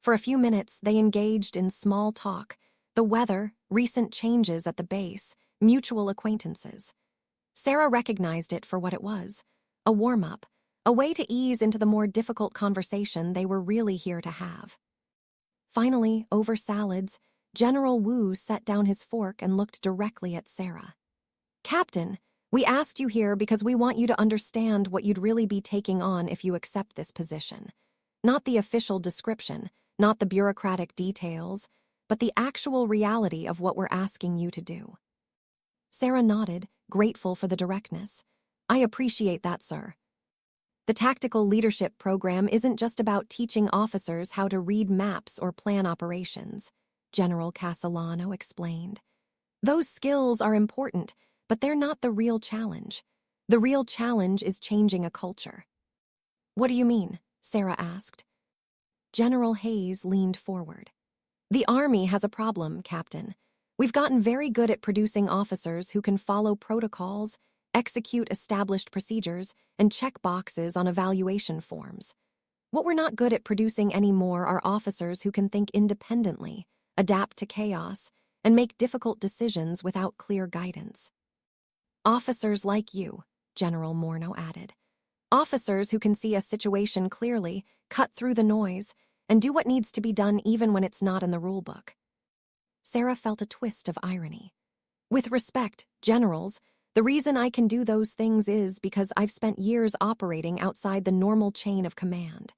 For a few minutes, they engaged in small talk, the weather, recent changes at the base, mutual acquaintances. Sarah recognized it for what it was, a warm-up, a way to ease into the more difficult conversation they were really here to have. Finally, over salads, General Wu set down his fork and looked directly at Sarah. Captain, we asked you here because we want you to understand what you'd really be taking on if you accept this position. Not the official description, not the bureaucratic details, but the actual reality of what we're asking you to do. Sarah nodded, grateful for the directness. I appreciate that, sir. The tactical leadership program isn't just about teaching officers how to read maps or plan operations, General Castellano explained. Those skills are important, but they're not the real challenge. The real challenge is changing a culture. What do you mean? Sarah asked. General Hayes leaned forward. The Army has a problem, Captain. We've gotten very good at producing officers who can follow protocols, execute established procedures, and check boxes on evaluation forms. What we're not good at producing anymore are officers who can think independently, adapt to chaos, and make difficult decisions without clear guidance. Officers like you, General Morneau added. Officers who can see a situation clearly, cut through the noise, and do what needs to be done even when it's not in the rulebook. Sarah felt a twist of irony. With respect, generals, the reason I can do those things is because I've spent years operating outside the normal chain of command.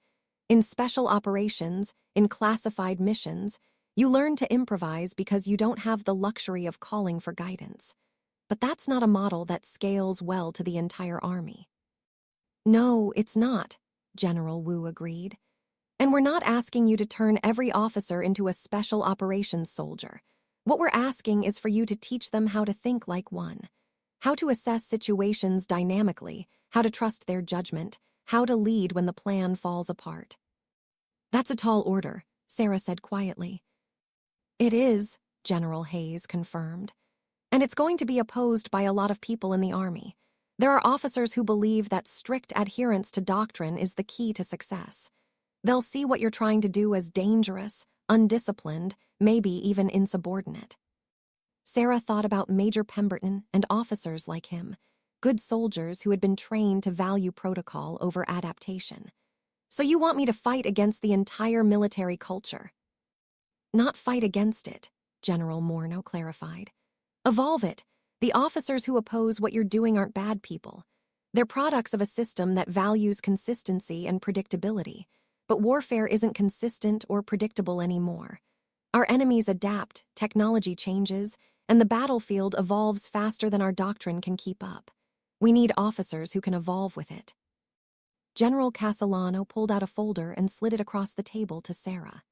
In special operations, in classified missions, you learn to improvise because you don't have the luxury of calling for guidance. But that's not a model that scales well to the entire army. No, it's not, General Wu agreed. And we're not asking you to turn every officer into a special operations soldier. What we're asking is for you to teach them how to think like one, how to assess situations dynamically, how to trust their judgment, how to lead when the plan falls apart. That's a tall order, Sarah said quietly. It is, General Hayes confirmed. And it's going to be opposed by a lot of people in the Army. There are officers who believe that strict adherence to doctrine is the key to success. They'll see what you're trying to do as dangerous, undisciplined, maybe even insubordinate. Sarah thought about Major Pemberton and officers like him, good soldiers who had been trained to value protocol over adaptation. So you want me to fight against the entire military culture? Not fight against it, General Morneau clarified. Evolve it. The officers who oppose what you're doing aren't bad people. They're products of a system that values consistency and predictability. But warfare isn't consistent or predictable anymore. Our enemies adapt, technology changes, and the battlefield evolves faster than our doctrine can keep up. We need officers who can evolve with it. General Castellano pulled out a folder and slid it across the table to Sarah.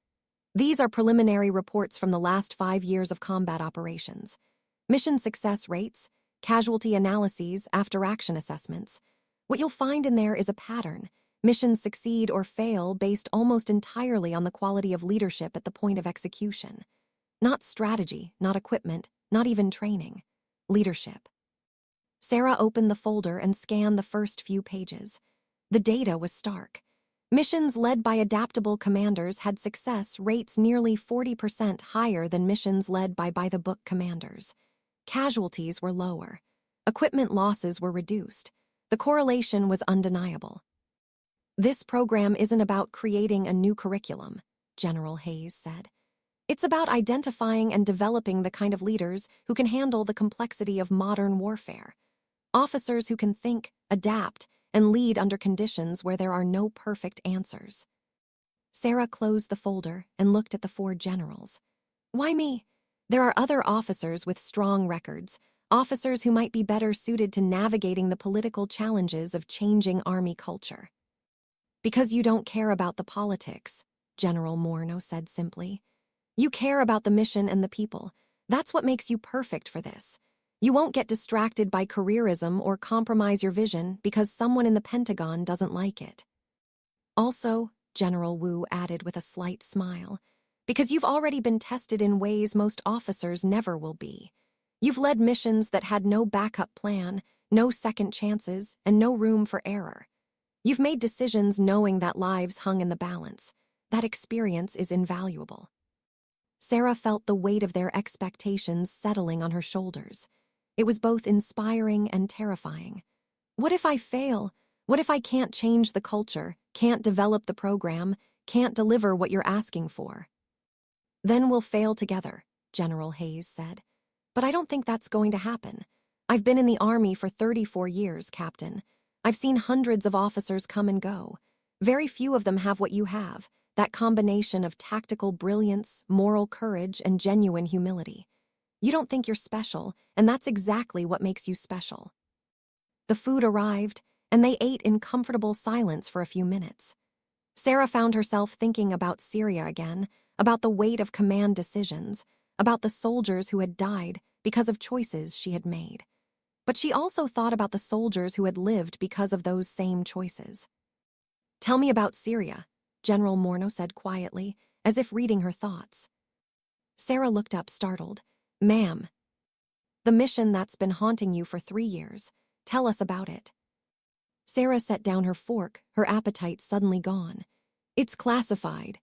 These are preliminary reports from the last 5 years of combat operations. Mission success rates, casualty analyses, after-action assessments. What you'll find in there is a pattern. Missions succeed or fail based almost entirely on the quality of leadership at the point of execution. Not strategy, not equipment, not even training. Leadership. Sarah opened the folder and scanned the first few pages. The data was stark. Missions led by adaptable commanders had success rates nearly 40% higher than missions led by by-the-book commanders. Casualties were lower. Equipment losses were reduced. The correlation was undeniable. This program isn't about creating a new curriculum, General Hayes said. It's about identifying and developing the kind of leaders who can handle the complexity of modern warfare. Officers who can think, adapt, and lead under conditions where there are no perfect answers. Sarah closed the folder and looked at the 4 generals. Why me? There are other officers with strong records, officers who might be better suited to navigating the political challenges of changing Army culture. Because you don't care about the politics, General Morneau said simply. You care about the mission and the people. That's what makes you perfect for this. You won't get distracted by careerism or compromise your vision because someone in the Pentagon doesn't like it. Also, General Wu added with a slight smile, because you've already been tested in ways most officers never will be. You've led missions that had no backup plan, no second chances, and no room for error. You've made decisions knowing that lives hung in the balance. That experience is invaluable. Sarah felt the weight of their expectations settling on her shoulders. It was both inspiring and terrifying. What if I fail? What if I can't change the culture, can't develop the program, can't deliver what you're asking for? Then we'll fail together, General Hayes said. But I don't think that's going to happen. I've been in the Army for 34 years, Captain. I've seen hundreds of officers come and go. Very few of them have what you have, that combination of tactical brilliance, moral courage, and genuine humility. You don't think you're special, and that's exactly what makes you special. The food arrived, and they ate in comfortable silence for a few minutes. Sarah found herself thinking about Syria again, about the weight of command decisions, about the soldiers who had died because of choices she had made. But she also thought about the soldiers who had lived because of those same choices. Tell me about Syria, General Morneau said quietly, as if reading her thoughts. Sarah looked up startled. Ma'am. The mission that's been haunting you for 3 years. Tell us about it. Sarah set down her fork, her appetite suddenly gone. It's classified.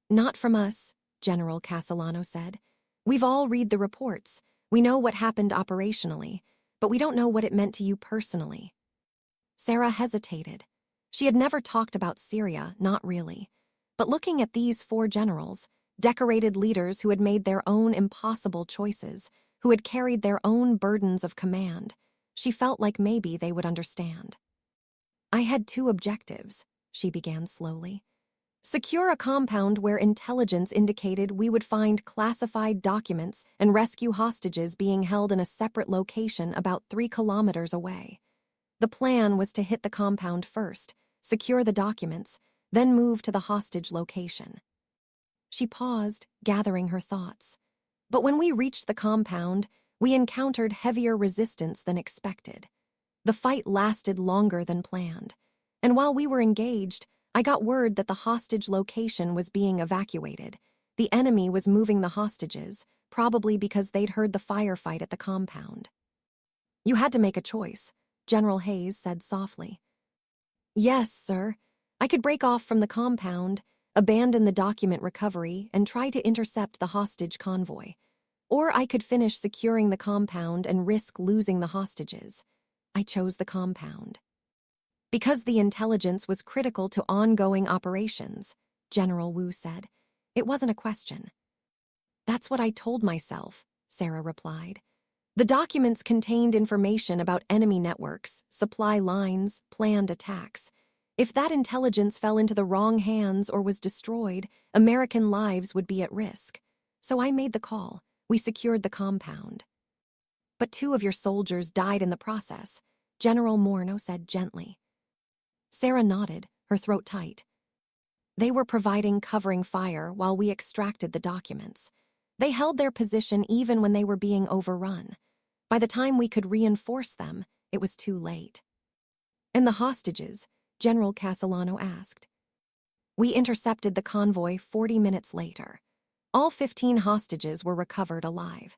Not from us, General Castellano said. We've all read the reports. We know what happened operationally, but we don't know what it meant to you personally. Sarah hesitated. She had never talked about Syria, not really. But looking at these 4 generals, decorated leaders who had made their own impossible choices, who had carried their own burdens of command, she felt like maybe they would understand. I had 2 objectives, she began slowly. Secure a compound where intelligence indicated we would find classified documents and rescue hostages being held in a separate location about 3 kilometers away. The plan was to hit the compound first, secure the documents, then move to the hostage location. She paused, gathering her thoughts. But when we reached the compound, we encountered heavier resistance than expected. The fight lasted longer than planned, and while we were engaged, I got word that the hostage location was being evacuated. The enemy was moving the hostages, probably because they'd heard the firefight at the compound. You had to make a choice, General Hayes said softly. Yes, sir. I could break off from the compound, abandon the document recovery, and try to intercept the hostage convoy. Or I could finish securing the compound and risk losing the hostages. I chose the compound. Because the intelligence was critical to ongoing operations, General Wu said. It wasn't a question. That's what I told myself, Sarah replied. The documents contained information about enemy networks, supply lines, planned attacks. If that intelligence fell into the wrong hands or was destroyed, American lives would be at risk. So I made the call. We secured the compound. But 2 of your soldiers died in the process, General Morneau said gently. Sarah nodded, her throat tight. They were providing covering fire while we extracted the documents. They held their position even when they were being overrun. By the time we could reinforce them, it was too late. And the hostages, General Castellano asked. We intercepted the convoy 40 minutes later. All 15 hostages were recovered alive.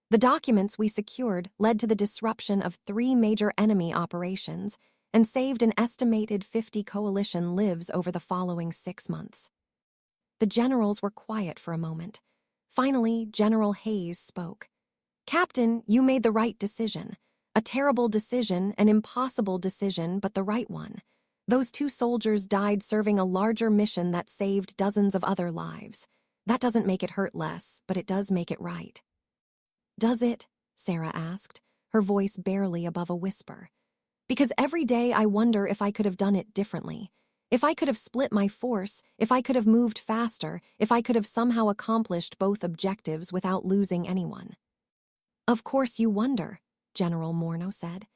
The documents we secured led to the disruption of 3 major enemy operations and saved an estimated 50 coalition lives over the following 6 months. The generals were quiet for a moment. Finally, General Hayes spoke. Captain, you made the right decision. A terrible decision, an impossible decision, but the right one. Those 2 soldiers died serving a larger mission that saved dozens of other lives. That doesn't make it hurt less, but it does make it right. Does it? Sarah asked, her voice barely above a whisper. Because every day I wonder if I could have done it differently. If I could have split my force, if I could have moved faster, if I could have somehow accomplished both objectives without losing anyone. Of course you wonder, General Morneau said.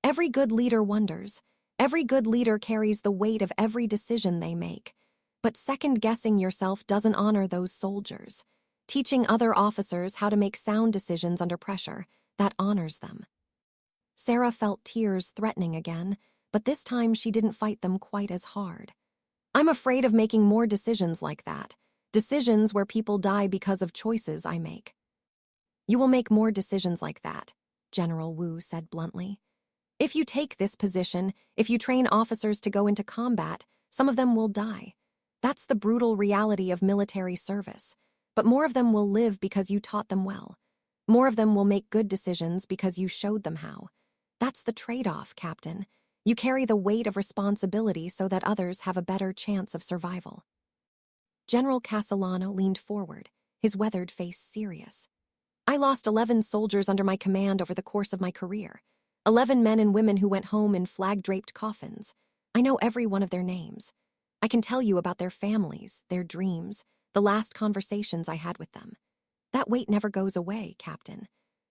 Every good leader wonders. Every good leader carries the weight of every decision they make. But second-guessing yourself doesn't honor those soldiers. Teaching other officers how to make sound decisions under pressure, that honors them. Sarah felt tears threatening again, but this time she didn't fight them quite as hard. I'm afraid of making more decisions like that. Decisions where people die because of choices I make. You will make more decisions like that, General Wu said bluntly. If you take this position, if you train officers to go into combat, some of them will die. That's the brutal reality of military service. But more of them will live because you taught them well. More of them will make good decisions because you showed them how. That's the trade-off, Captain. You carry the weight of responsibility so that others have a better chance of survival. General Castellano leaned forward, his weathered face serious. I lost 11 soldiers under my command over the course of my career. 11 men and women who went home in flag-draped coffins. I know every one of their names. I can tell you about their families, their dreams, the last conversations I had with them. That weight never goes away, Captain.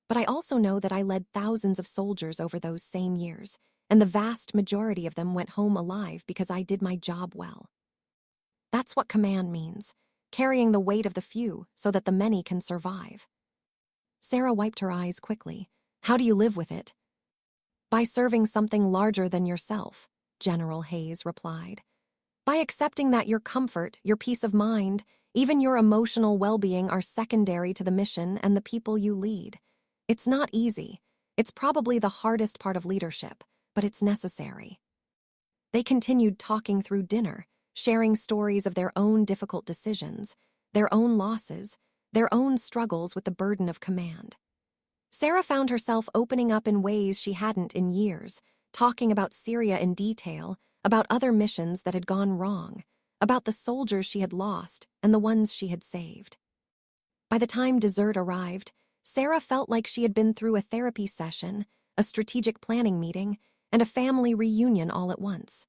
But I also know that I led thousands of soldiers over those same years, and the vast majority of them went home alive because I did my job well. That's what command means, carrying the weight of the few so that the many can survive. Sarah wiped her eyes quickly. How do you live with it? By serving something larger than yourself, General Hayes replied. By accepting that your comfort, your peace of mind, even your emotional well-being are secondary to the mission and the people you lead. It's not easy. It's probably the hardest part of leadership, but it's necessary. They continued talking through dinner, sharing stories of their own difficult decisions, their own losses, their own struggles with the burden of command. Sarah found herself opening up in ways she hadn't in years, talking about Syria in detail, about other missions that had gone wrong, about the soldiers she had lost and the ones she had saved. By the time dessert arrived, Sarah felt like she had been through a therapy session, a strategic planning meeting, and a family reunion all at once.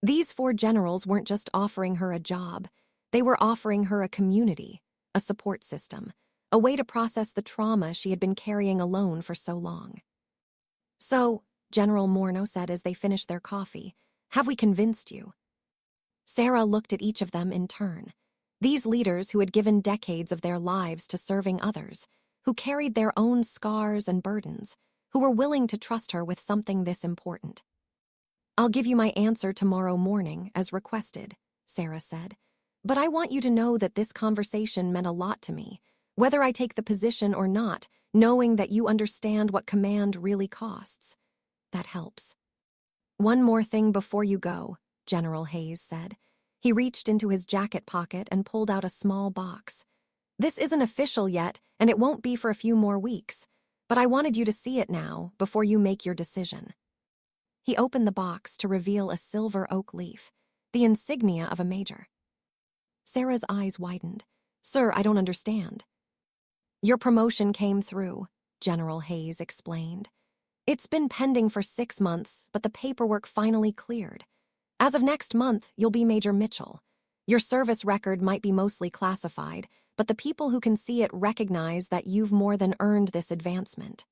These 4 generals weren't just offering her a job, they were offering her a community, a support system, a way to process the trauma she had been carrying alone for so long. "So," General Morno said as they finished their coffee, "have we convinced you?" Sarah looked at each of them in turn. These leaders who had given decades of their lives to serving others, who carried their own scars and burdens, who were willing to trust her with something this important. "I'll give you my answer tomorrow morning, as requested," Sarah said. "But I want you to know that this conversation meant a lot to me, whether I take the position or not, knowing that you understand what command really costs. That helps." "One more thing before you go," General Hayes said. He reached into his jacket pocket and pulled out a small box. "This isn't official yet, and it won't be for a few more weeks, but I wanted you to see it now before you make your decision." He opened the box to reveal a silver oak leaf, the insignia of a major. Sarah's eyes widened. "Sir, I don't understand." "Your promotion came through," General Hayes explained. "It's been pending for 6 months, but the paperwork finally cleared. As of next month, you'll be Major Mitchell. Your service record might be mostly classified, but the people who can see it recognize that you've more than earned this advancement."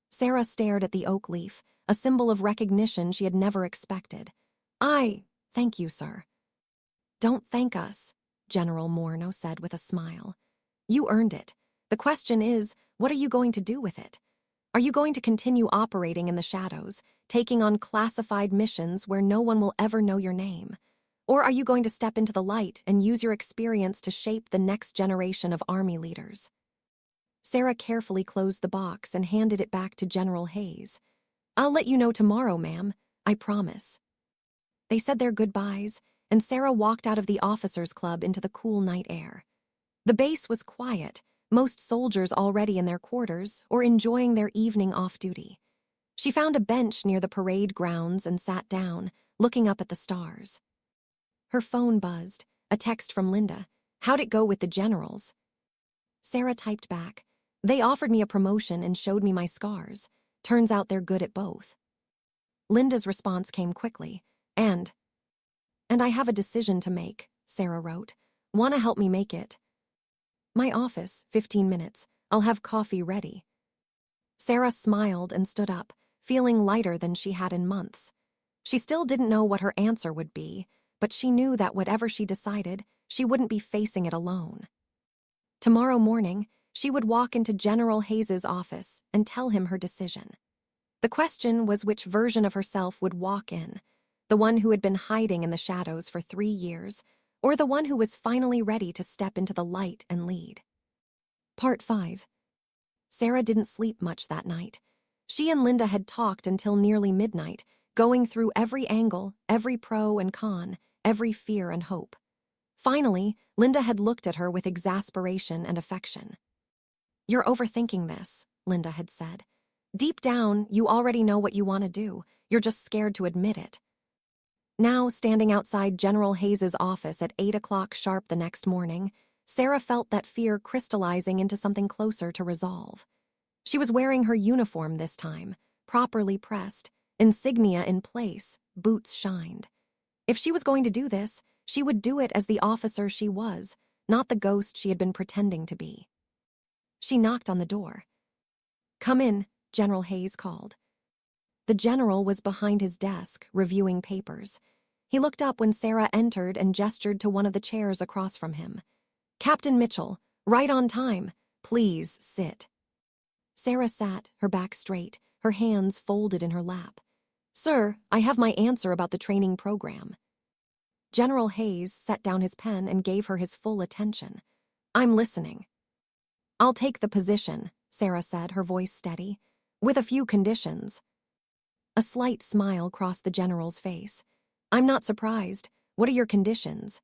Sarah stared at the oak leaf, a symbol of recognition she had never expected. Thank you, sir." "Don't thank us," General Morno said with a smile. "You earned it. The question is, what are you going to do with it? Are you going to continue operating in the shadows, taking on classified missions where no one will ever know your name? Or are you going to step into the light and use your experience to shape the next generation of army leaders?" Sarah carefully closed the box and handed it back to General Hayes. "I'll let you know tomorrow, ma'am. I promise." They said their goodbyes, and Sarah walked out of the officers' club into the cool night air. The base was quiet, most soldiers already in their quarters or enjoying their evening off-duty. She found a bench near the parade grounds and sat down, looking up at the stars. Her phone buzzed, a text from Linda. "How'd it go with the generals?" Sarah typed back. "They offered me a promotion and showed me my scars. Turns out they're good at both." Linda's response came quickly. And I have a decision to make," Sarah wrote. "Want to help me make it?" "My office, 15 minutes. I'll have coffee ready." Sarah smiled and stood up, feeling lighter than she had in months. She still didn't know what her answer would be, but she knew that whatever she decided, she wouldn't be facing it alone. Tomorrow morning, she would walk into General Hayes's office and tell him her decision. The question was which version of herself would walk in, the one who had been hiding in the shadows for 3 years, or the one who was finally ready to step into the light and lead. Part 5. Sarah didn't sleep much that night. She and Linda had talked until nearly midnight, going through every angle, every pro and con, every fear and hope. Finally, Linda had looked at her with exasperation and affection. "You're overthinking this," Linda had said. "Deep down, you already know what you want to do. You're just scared to admit it." Now, standing outside General Hayes's office at 8 o'clock sharp the next morning, Sarah felt that fear crystallizing into something closer to resolve. She was wearing her uniform this time, properly pressed, insignia in place, boots shined. If she was going to do this, she would do it as the officer she was, not the ghost she had been pretending to be. She knocked on the door. "Come in," General Hayes called. The general was behind his desk, reviewing papers. He looked up when Sarah entered and gestured to one of the chairs across from him. "Captain Mitchell, right on time. Please sit." Sarah sat, her back straight, her hands folded in her lap. "Sir, I have my answer about the training program." General Hayes set down his pen and gave her his full attention. "I'm listening." "I'll take the position," Sarah said, her voice steady, "with a few conditions." A slight smile crossed the general's face. "I'm not surprised. What are your conditions?"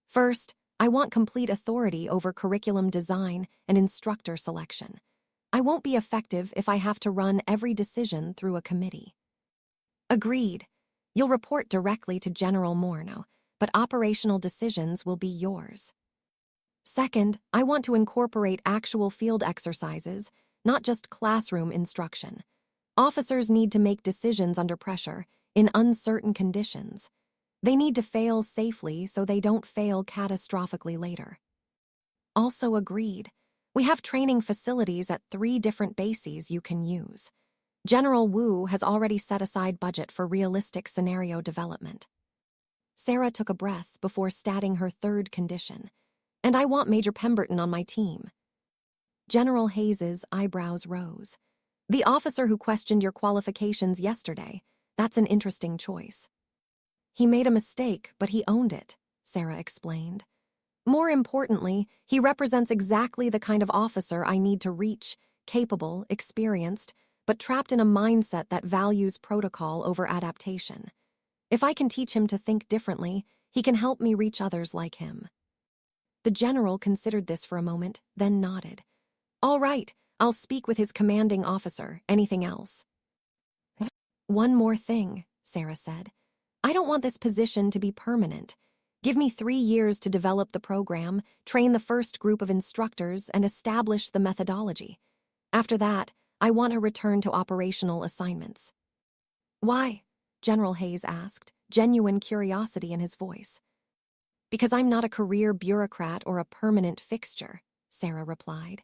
"First, I want complete authority over curriculum design and instructor selection. I won't be effective if I have to run every decision through a committee." "Agreed. You'll report directly to General Morno, but operational decisions will be yours. Second, I want to incorporate actual field exercises, not just classroom instruction. Officers need to make decisions under pressure, in uncertain conditions. They need to fail safely so they don't fail catastrophically later. Also agreed. We have training facilities at 3 different bases you can use. General Wu has already set aside budget for realistic scenario development. Sarah took a breath before stating her third condition. And I want Major Pemberton on my team. General Hayes's eyebrows rose. The officer who questioned your qualifications yesterday, that's an interesting choice. He made a mistake, but he owned it, Sarah explained. More importantly, he represents exactly the kind of officer I need to reach, capable, experienced, but trapped in a mindset that values protocol over adaptation. If I can teach him to think differently, he can help me reach others like him. The general considered this for a moment, then nodded. All right, I'll speak with his commanding officer. Anything else? One more thing, Sarah said. I don't want this position to be permanent. Give me 3 years to develop the program, train the first group of instructors, and establish the methodology. After that, I want to return to operational assignments. Why? General Hayes asked, genuine curiosity in his voice. Because I'm not a career bureaucrat or a permanent fixture, Sarah replied.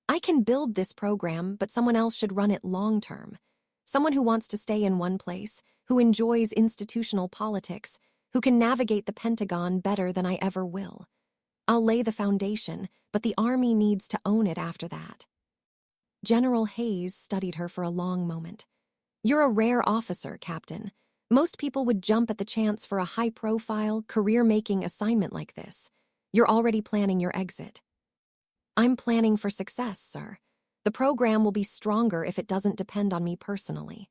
I can build this program, but someone else should run it long-term. Someone who wants to stay in one place, who enjoys institutional politics, who can navigate the Pentagon better than I ever will. I'll lay the foundation, but the Army needs to own it after that. General Hayes studied her for a long moment. You're a rare officer, Captain. Most people would jump at the chance for a high-profile, career-making assignment like this. You're already planning your exit. I'm planning for success, sir. The program will be stronger if it doesn't depend on me personally.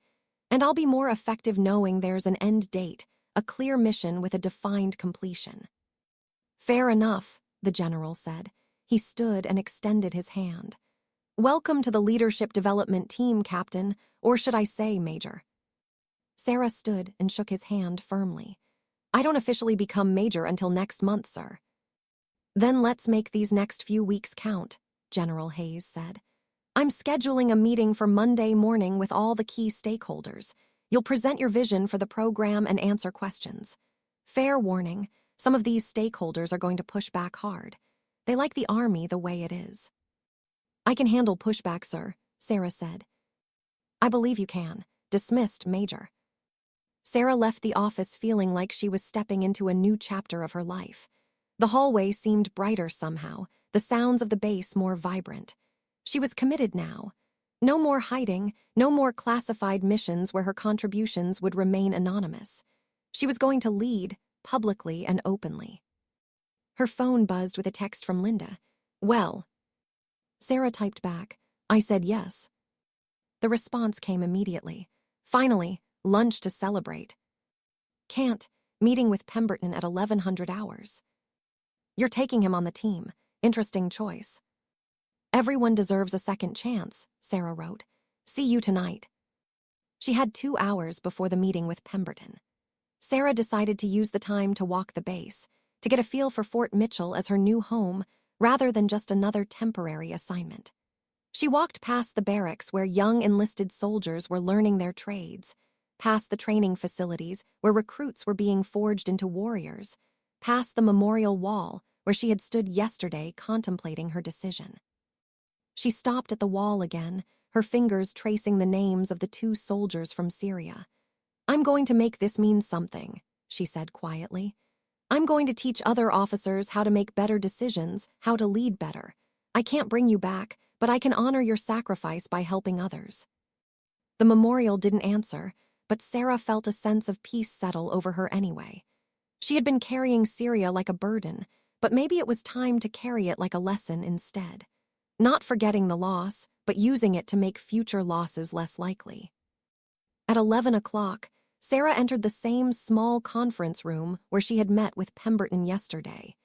And I'll be more effective knowing there's an end date, a clear mission with a defined completion. Fair enough, the general said. He stood and extended his hand. Welcome to the Leadership Development Team, Captain, or should I say, Major. Sarah stood and shook his hand firmly. I don't officially become Major until next month, sir. Then let's make these next few weeks count, General Hayes said. I'm scheduling a meeting for Monday morning with all the key stakeholders. You'll present your vision for the program and answer questions. Fair warning, some of these stakeholders are going to push back hard. They like the Army the way it is. I can handle pushback, sir, Sarah said. I believe you can. Dismissed, Major. Sarah left the office feeling like she was stepping into a new chapter of her life. The hallway seemed brighter somehow, the sounds of the base more vibrant. She was committed now. No more hiding, no more classified missions where her contributions would remain anonymous. She was going to lead, publicly and openly. Her phone buzzed with a text from Linda. Well. Sarah typed back. I said yes. The response came immediately. Finally, lunch to celebrate. Can't. Meeting with Pemberton at 1100 hours. You're taking him on the team. Interesting choice. Everyone deserves a second chance, Sarah wrote. See you tonight. She had 2 hours before the meeting with Pemberton. Sarah decided to use the time to walk the base, to get a feel for Fort Mitchell as her new home, rather than just another temporary assignment. She walked past the barracks where young enlisted soldiers were learning their trades, past the training facilities where recruits were being forged into warriors, past the memorial wall where she had stood yesterday contemplating her decision. She stopped at the wall again, her fingers tracing the names of the 2 soldiers from Syria. I'm going to make this mean something, she said quietly. I'm going to teach other officers how to make better decisions, how to lead better. I can't bring you back, but I can honor your sacrifice by helping others. The memorial didn't answer, but Sarah felt a sense of peace settle over her anyway. She had been carrying Syria like a burden, but maybe it was time to carry it like a lesson instead. Not forgetting the loss, but using it to make future losses less likely. At 11 o'clock, Sarah entered the same small conference room where she had met with Pemberton yesterday.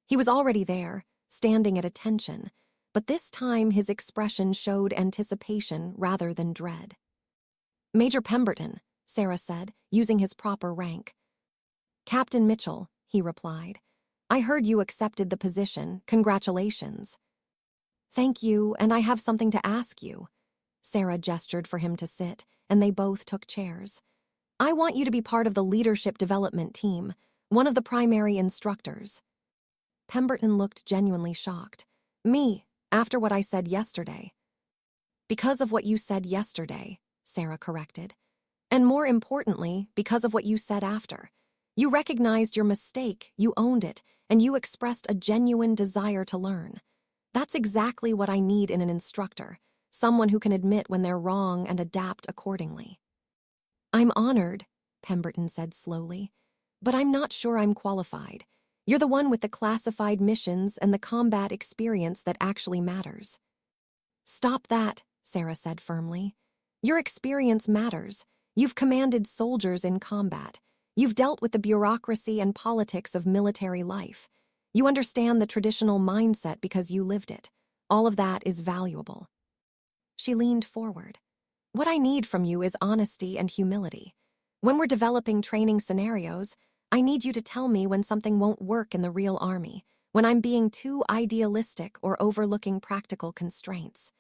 He was already there, standing at attention, but this time his expression showed anticipation rather than dread. Major Pemberton, Sarah said, using his proper rank. Captain Mitchell, he replied. "I heard you accepted the position. Congratulations." "Thank you, and I have something to ask you." Sarah gestured for him to sit, and they both took chairs. "I want you to be part of the leadership development team, one of the primary instructors." Pemberton looked genuinely shocked. "Me, after what I said yesterday." "Because of what you said yesterday," Sarah corrected. "And more importantly, because of what you said after. You recognized your mistake, you owned it, and you expressed a genuine desire to learn. That's exactly what I need in an instructor, someone who can admit when they're wrong and adapt accordingly." "I'm honored," Pemberton said slowly, "but I'm not sure I'm qualified. You're the one with the classified missions and the combat experience that actually matters." "Stop that," Sarah said firmly. "Your experience matters. You've commanded soldiers in combat. You've dealt with the bureaucracy and politics of military life. You understand the traditional mindset because you lived it. All of that is valuable." She leaned forward. "What I need from you is honesty and humility. When we're developing training scenarios, I need you to tell me when something won't work in the real army, when I'm being too idealistic or overlooking practical constraints.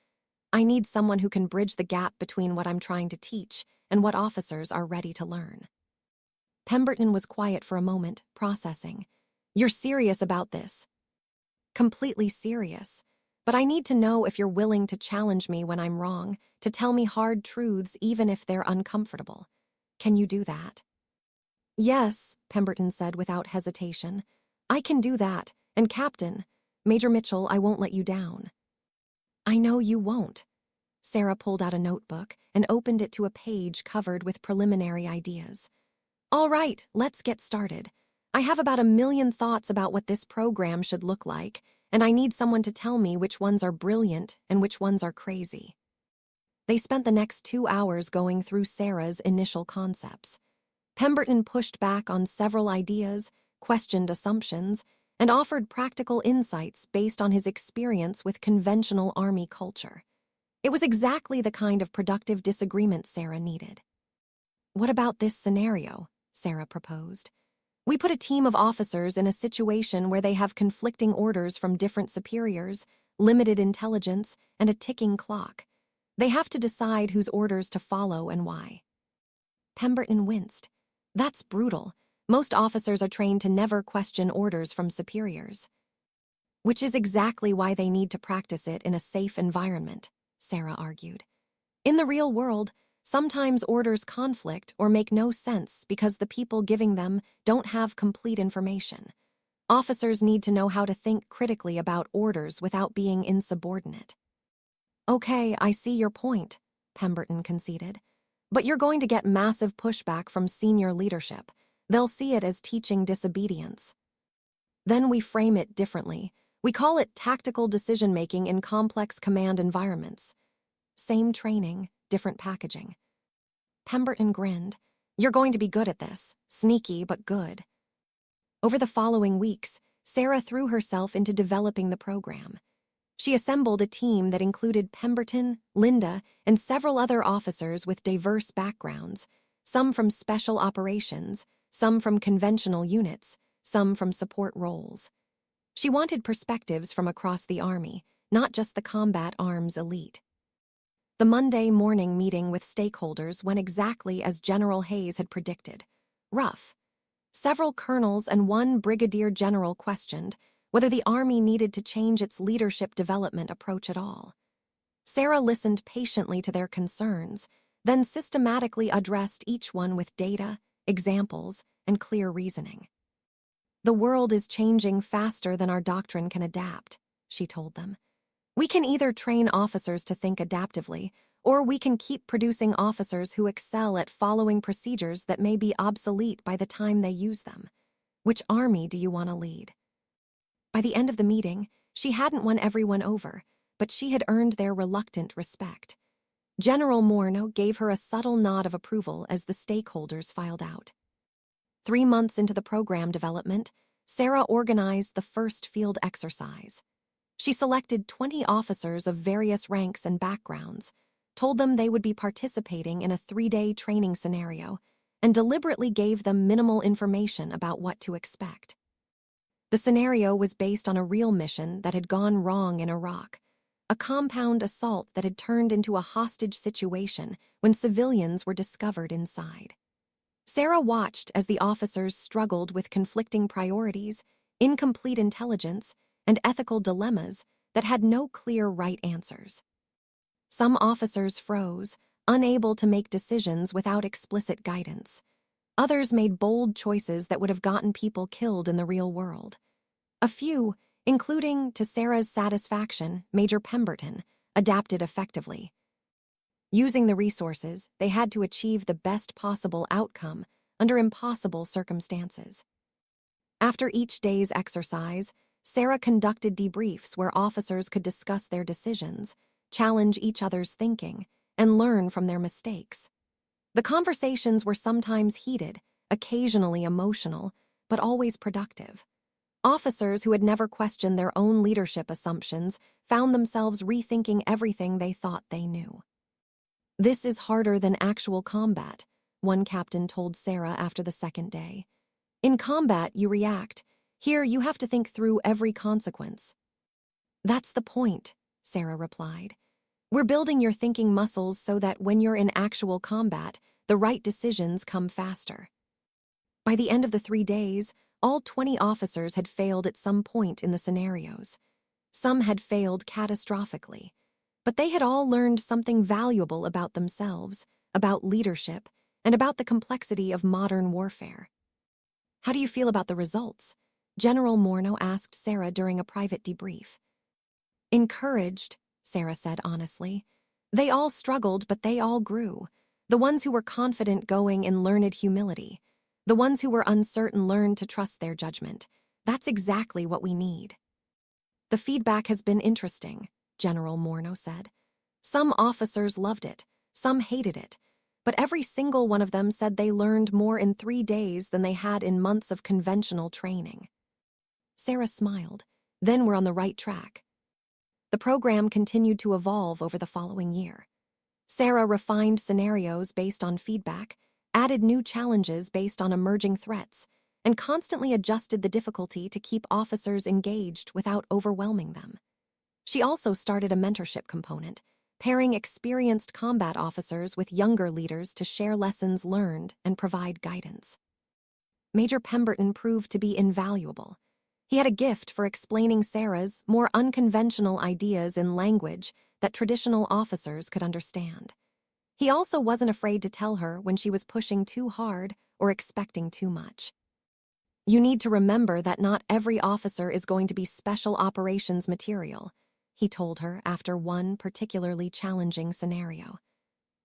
I need someone who can bridge the gap between what I'm trying to teach and what officers are ready to learn." Pemberton was quiet for a moment, processing. "You're serious about this?" "Completely serious. But I need to know if you're willing to challenge me when I'm wrong, to tell me hard truths even if they're uncomfortable. Can you do that?" "Yes," Pemberton said without hesitation. "I can do that, and Captain, Major Mitchell, I won't let you down." "I know you won't." Sarah pulled out a notebook and opened it to a page covered with preliminary ideas. "All right, let's get started. I have about 1,000,000 thoughts about what this program should look like, and I need someone to tell me which ones are brilliant and which ones are crazy." They spent the next 2 hours going through Sarah's initial concepts. Pemberton pushed back on several ideas, questioned assumptions, and offered practical insights based on his experience with conventional Army culture. It was exactly the kind of productive disagreement Sarah needed. "What about this scenario?" Sarah proposed. "We put a team of officers in a situation where they have conflicting orders from different superiors, limited intelligence, and a ticking clock. They have to decide whose orders to follow and why." Pemberton winced. "That's brutal. Most officers are trained to never question orders from superiors." "Which is exactly why they need to practice it in a safe environment," Sarah argued. "In the real world, sometimes orders conflict or make no sense because the people giving them don't have complete information. Officers need to know how to think critically about orders without being insubordinate." "Okay, I see your point," Pemberton conceded. "But you're going to get massive pushback from senior leadership. They'll see it as teaching disobedience." "Then we frame it differently. We call it tactical decision-making in complex command environments." Same training, different packaging. Pemberton grinned. "You're going to be good at this. Sneaky, but good." Over the following weeks, Sarah threw herself into developing the program. She assembled a team that included Pemberton, Linda, and several other officers with diverse backgrounds, some from special operations, some from conventional units, some from support roles. She wanted perspectives from across the Army, not just the combat arms elite. The Monday morning meeting with stakeholders went exactly as General Hayes had predicted. Rough. Several colonels and one brigadier general questioned whether the Army needed to change its leadership development approach at all. Sarah listened patiently to their concerns, then systematically addressed each one with data, examples, and clear reasoning. "The world is changing faster than our doctrine can adapt," she told them. "We can either train officers to think adaptively, or we can keep producing officers who excel at following procedures that may be obsolete by the time they use them. Which army do you want to lead?" By the end of the meeting, she hadn't won everyone over, but she had earned their reluctant respect. General Morneau gave her a subtle nod of approval as the stakeholders filed out. 3 months into the program development, Sarah organized the first field exercise. She selected 20 officers of various ranks and backgrounds, told them they would be participating in a 3-day training scenario, and deliberately gave them minimal information about what to expect. The scenario was based on a real mission that had gone wrong in Iraq, a compound assault that had turned into a hostage situation when civilians were discovered inside. Sarah watched as the officers struggled with conflicting priorities, incomplete intelligence, and ethical dilemmas that had no clear right answers. Some officers froze, unable to make decisions without explicit guidance. Others made bold choices that would have gotten people killed in the real world. A few, including, to Sarah's satisfaction, Major Pemberton, adapted effectively. Using the resources, they had to achieve the best possible outcome under impossible circumstances. After each day's exercise, Sarah conducted debriefs where officers could discuss their decisions, challenge each other's thinking, and learn from their mistakes. The conversations were sometimes heated, occasionally emotional, but always productive. Officers who had never questioned their own leadership assumptions found themselves rethinking everything they thought they knew. "This is harder than actual combat," one captain told Sarah after the second day. "In combat, you react. Here, you have to think through every consequence." "That's the point," Sarah replied. "We're building your thinking muscles so that when you're in actual combat, the right decisions come faster." By the end of the 3 days, all 20 officers had failed at some point in the scenarios. Some had failed catastrophically. But they had all learned something valuable about themselves, about leadership, and about the complexity of modern warfare. "How do you feel about the results?" General Morneau asked Sarah during a private debrief. "Encouraged," Sarah said honestly. "They all struggled, but they all grew. The ones who were confident going in learned humility. The ones who were uncertain learned to trust their judgment. That's exactly what we need." "The feedback has been interesting," General Morneau said. "Some officers loved it, some hated it, but every single one of them said they learned more in 3 days than they had in months of conventional training." Sarah smiled. "Then we're on the right track." The program continued to evolve over the following year. Sarah refined scenarios based on feedback, added new challenges based on emerging threats, and constantly adjusted the difficulty to keep officers engaged without overwhelming them. She also started a mentorship component, pairing experienced combat officers with younger leaders to share lessons learned and provide guidance. Major Pemberton proved to be invaluable. He had a gift for explaining Sarah's more unconventional ideas in language that traditional officers could understand. He also wasn't afraid to tell her when she was pushing too hard or expecting too much. "You need to remember that not every officer is going to be special operations material," he told her after one particularly challenging scenario.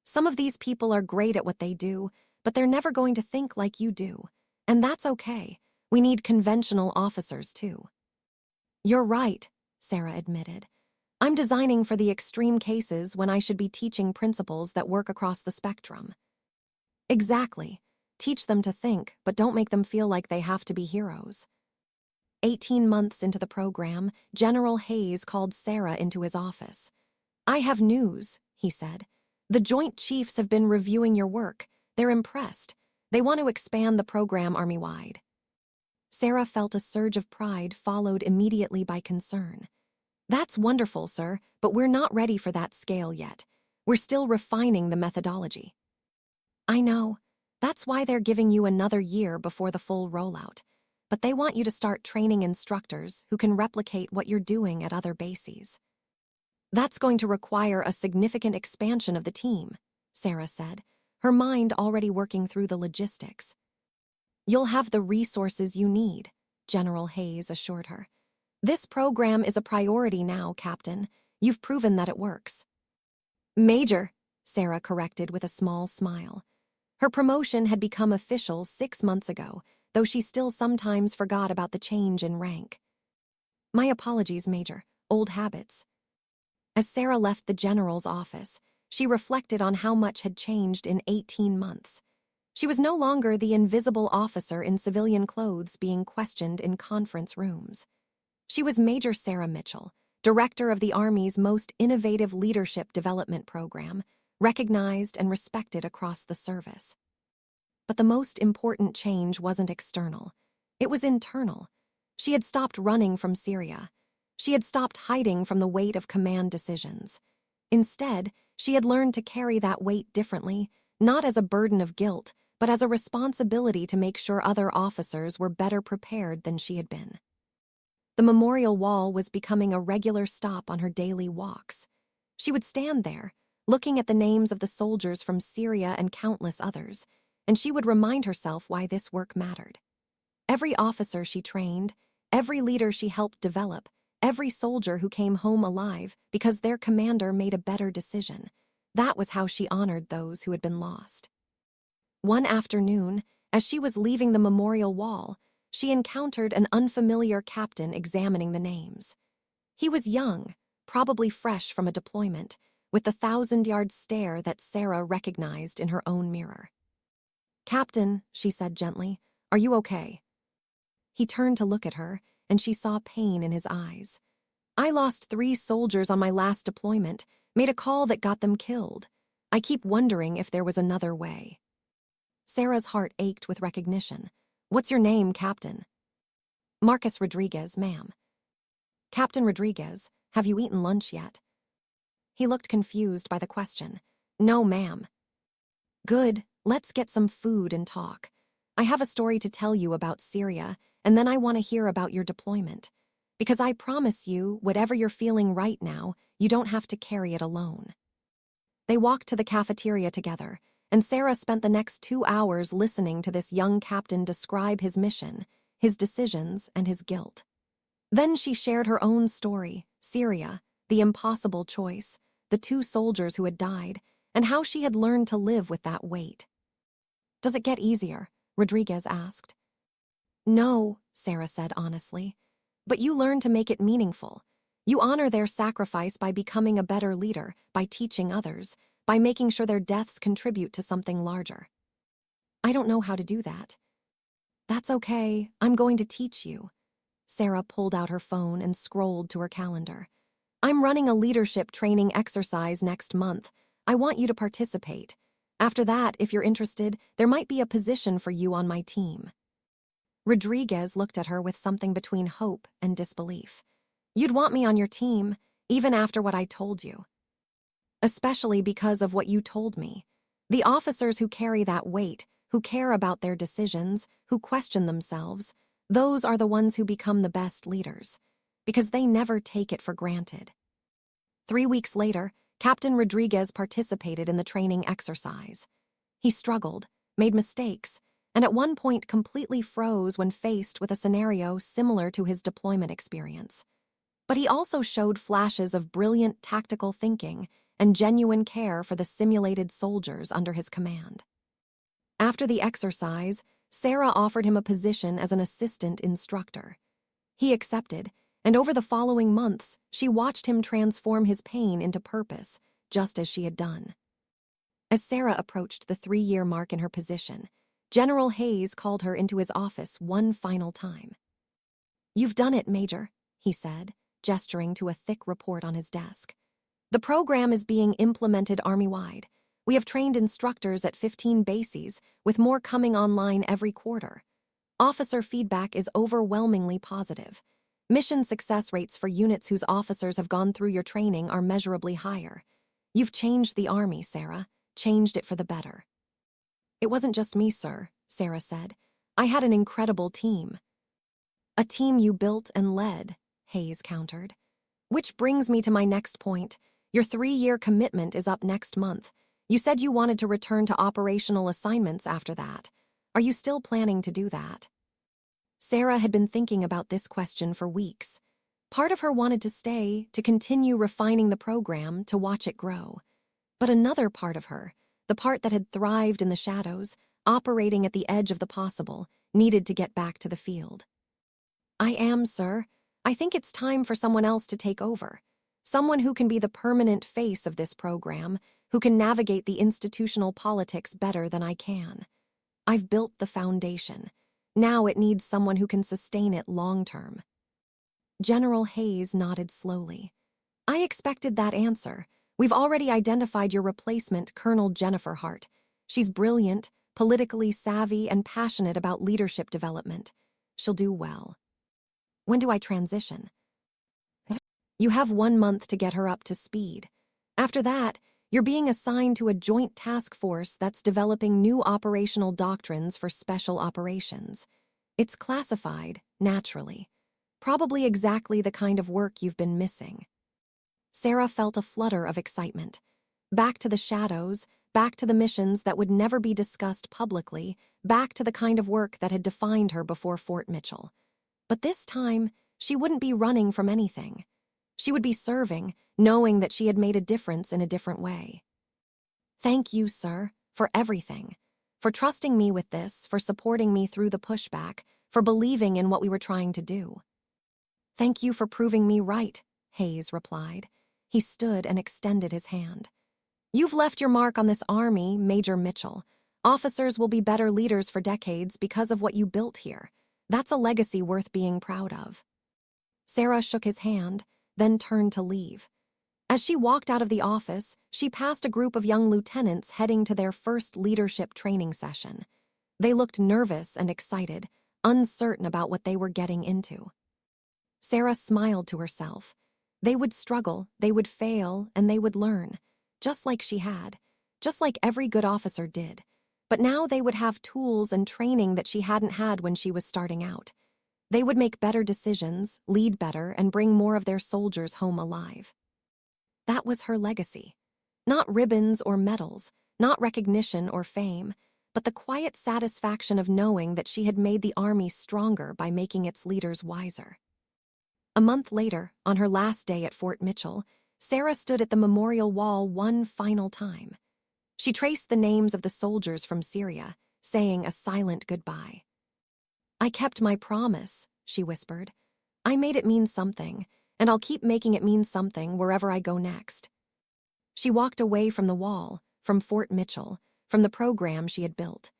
"Some of these people are great at what they do, but they're never going to think like you do. And that's okay. We need conventional officers too." "You're right," Sarah admitted. "I'm designing for the extreme cases when I should be teaching principles that work across the spectrum." "Exactly. Teach them to think, but don't make them feel like they have to be heroes." 18 months into the program, General Hayes called Sarah into his office. "I have news," he said. "The Joint Chiefs have been reviewing your work. They're impressed. They want to expand the program army-wide." Sarah felt a surge of pride followed immediately by concern. "That's wonderful, sir, but we're not ready for that scale yet. We're still refining the methodology." "I know. That's why they're giving you another year before the full rollout. But they want you to start training instructors who can replicate what you're doing at other bases." "That's going to require a significant expansion of the team," Sarah said, her mind already working through the logistics. "You'll have the resources you need," General Hayes assured her. "This program is a priority now, Captain. You've proven that it works." "Major," Sarah corrected with a small smile. Her promotion had become official 6 months ago, though she still sometimes forgot about the change in rank. "My apologies, Major. Old habits." As Sarah left the general's office, she reflected on how much had changed in 18 months. She was no longer the invisible officer in civilian clothes being questioned in conference rooms. She was Major Sarah Mitchell, director of the Army's most innovative leadership development program, recognized and respected across the service. But the most important change wasn't external. It was internal. She had stopped running from Syria. She had stopped hiding from the weight of command decisions. Instead, she had learned to carry that weight differently, not as a burden of guilt, but as a responsibility to make sure other officers were better prepared than she had been. The memorial wall was becoming a regular stop on her daily walks. She would stand there, looking at the names of the soldiers from Syria and countless others, and she would remind herself why this work mattered. Every officer she trained, every leader she helped develop, every soldier who came home alive because their commander made a better decision. That was how she honored those who had been lost. One afternoon, as she was leaving the memorial wall, she encountered an unfamiliar captain examining the names. He was young, probably fresh from a deployment, with the 1,000-yard stare that Sarah recognized in her own mirror. "Captain," she said gently, "are you okay?" He turned to look at her, and she saw pain in his eyes. "I lost 3 soldiers on my last deployment, made a call that got them killed. I keep wondering if there was another way." Sarah's heart ached with recognition. "What's your name, Captain?" "Marcus Rodriguez, ma'am." "Captain Rodriguez, have you eaten lunch yet?" He looked confused by the question. "No, ma'am." "Good, let's get some food and talk. I have a story to tell you about Syria, and then I want to hear about your deployment. Because I promise you, whatever you're feeling right now, you don't have to carry it alone." They walked to the cafeteria together, and Sarah spent the next 2 hours listening to this young captain describe his mission, his decisions, and his guilt. Then she shared her own story, Syria, the impossible choice, the 2 soldiers who had died, and how she had learned to live with that weight. "Does it get easier?" Rodriguez asked. "No," Sarah said honestly. "But you learn to make it meaningful. You honor their sacrifice by becoming a better leader, by teaching others, by making sure their deaths contribute to something larger." "I don't know how to do that." "That's okay. I'm going to teach you." Sarah pulled out her phone and scrolled to her calendar. "I'm running a leadership training exercise next month. I want you to participate. After that, if you're interested, there might be a position for you on my team." Rodriguez looked at her with something between hope and disbelief. "You'd want me on your team, even after what I told you." "Especially because of what you told me. The officers who carry that weight, who care about their decisions, who question themselves, those are the ones who become the best leaders, because they never take it for granted." 3 weeks later, Captain Rodriguez participated in the training exercise. He struggled, made mistakes, and at one point completely froze when faced with a scenario similar to his deployment experience. But he also showed flashes of brilliant tactical thinking and genuine care for the simulated soldiers under his command. After the exercise, Sarah offered him a position as an assistant instructor. He accepted, and over the following months, she watched him transform his pain into purpose, just as she had done. As Sarah approached the 3-year mark in her position, General Hayes called her into his office one final time. "You've done it, Major," he said, gesturing to a thick report on his desk. "The program is being implemented Army-wide. We have trained instructors at 15 bases, with more coming online every quarter. Officer feedback is overwhelmingly positive. Mission success rates for units whose officers have gone through your training are measurably higher. You've changed the Army, Sarah, changed it for the better." "It wasn't just me, sir," Sarah said. "I had an incredible team." "A team you built and led," Hayes countered. "Which brings me to my next point. Your 3-year commitment is up next month. You said you wanted to return to operational assignments after that. Are you still planning to do that?" Sarah had been thinking about this question for weeks. Part of her wanted to stay, to continue refining the program, to watch it grow. But another part of her, the part that had thrived in the shadows, operating at the edge of the possible, needed to get back to the field. "I am, sir. I think it's time for someone else to take over. Someone who can be the permanent face of this program, who can navigate the institutional politics better than I can. I've built the foundation. Now it needs someone who can sustain it long-term." General Hayes nodded slowly. "I expected that answer. We've already identified your replacement, Colonel Jennifer Hart. She's brilliant, politically savvy, and passionate about leadership development. She'll do well." When do I transition? You have 1 month to get her up to speed. After that, you're being assigned to a joint task force that's developing new operational doctrines for special operations. It's classified, naturally. Probably exactly the kind of work you've been missing. Sarah felt a flutter of excitement. Back to the shadows, back to the missions that would never be discussed publicly, back to the kind of work that had defined her before Fort Mitchell. But this time, she wouldn't be running from anything. She would be serving, knowing that she had made a difference in a different way. Thank you, sir, for everything. For trusting me with this, for supporting me through the pushback, for believing in what we were trying to do. Thank you for proving me right, Hayes replied. He stood and extended his hand. You've left your mark on this army, Major Mitchell. Officers will be better leaders for decades because of what you built here. That's a legacy worth being proud of. Sarah shook his hand, then turned to leave. As she walked out of the office, she passed a group of young lieutenants heading to their first leadership training session. They looked nervous and excited, uncertain about what they were getting into. Sarah smiled to herself. They would struggle, they would fail, and they would learn, just like she had, just like every good officer did. But now they would have tools and training that she hadn't had when she was starting out. They would make better decisions, lead better, and bring more of their soldiers home alive. That was her legacy. Not ribbons or medals, not recognition or fame, but the quiet satisfaction of knowing that she had made the army stronger by making its leaders wiser. A month later, on her last day at Fort Mitchell, Sarah stood at the memorial wall one final time. She traced the names of the soldiers from Syria, saying a silent goodbye. I kept my promise, she whispered. I made it mean something, and I'll keep making it mean something wherever I go next. She walked away from the wall, from Fort Mitchell, from the program she had built.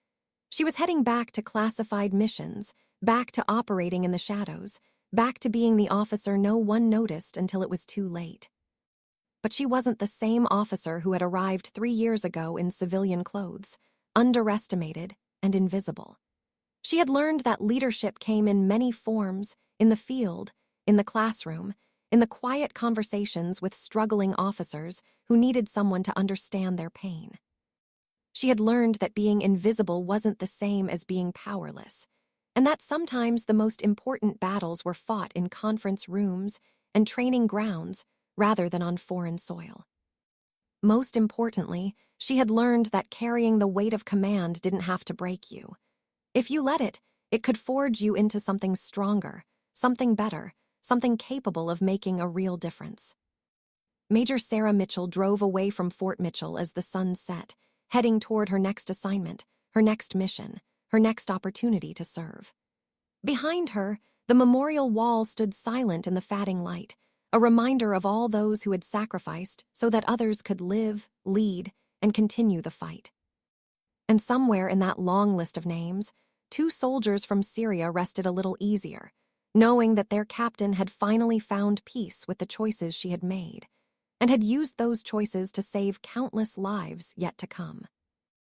She was heading back to classified missions, back to operating in the shadows, back to being the officer no one noticed until it was too late. But she wasn't the same officer who had arrived 3 years ago in civilian clothes, underestimated and invisible. She had learned that leadership came in many forms, in the field, in the classroom, in the quiet conversations with struggling officers who needed someone to understand their pain. She had learned that being invisible wasn't the same as being powerless, and that sometimes the most important battles were fought in conference rooms and training grounds rather than on foreign soil. Most importantly, she had learned that carrying the weight of command didn't have to break you. If you let it, it could forge you into something stronger, something better, something capable of making a real difference. Major Sarah Mitchell drove away from Fort Mitchell as the sun set, heading toward her next assignment, her next mission, her next opportunity to serve. Behind her, the memorial wall stood silent in the fading light, a reminder of all those who had sacrificed so that others could live, lead, and continue the fight. And somewhere in that long list of names, 2 soldiers from Syria rested a little easier, knowing that their captain had finally found peace with the choices she had made, and had used those choices to save countless lives yet to come.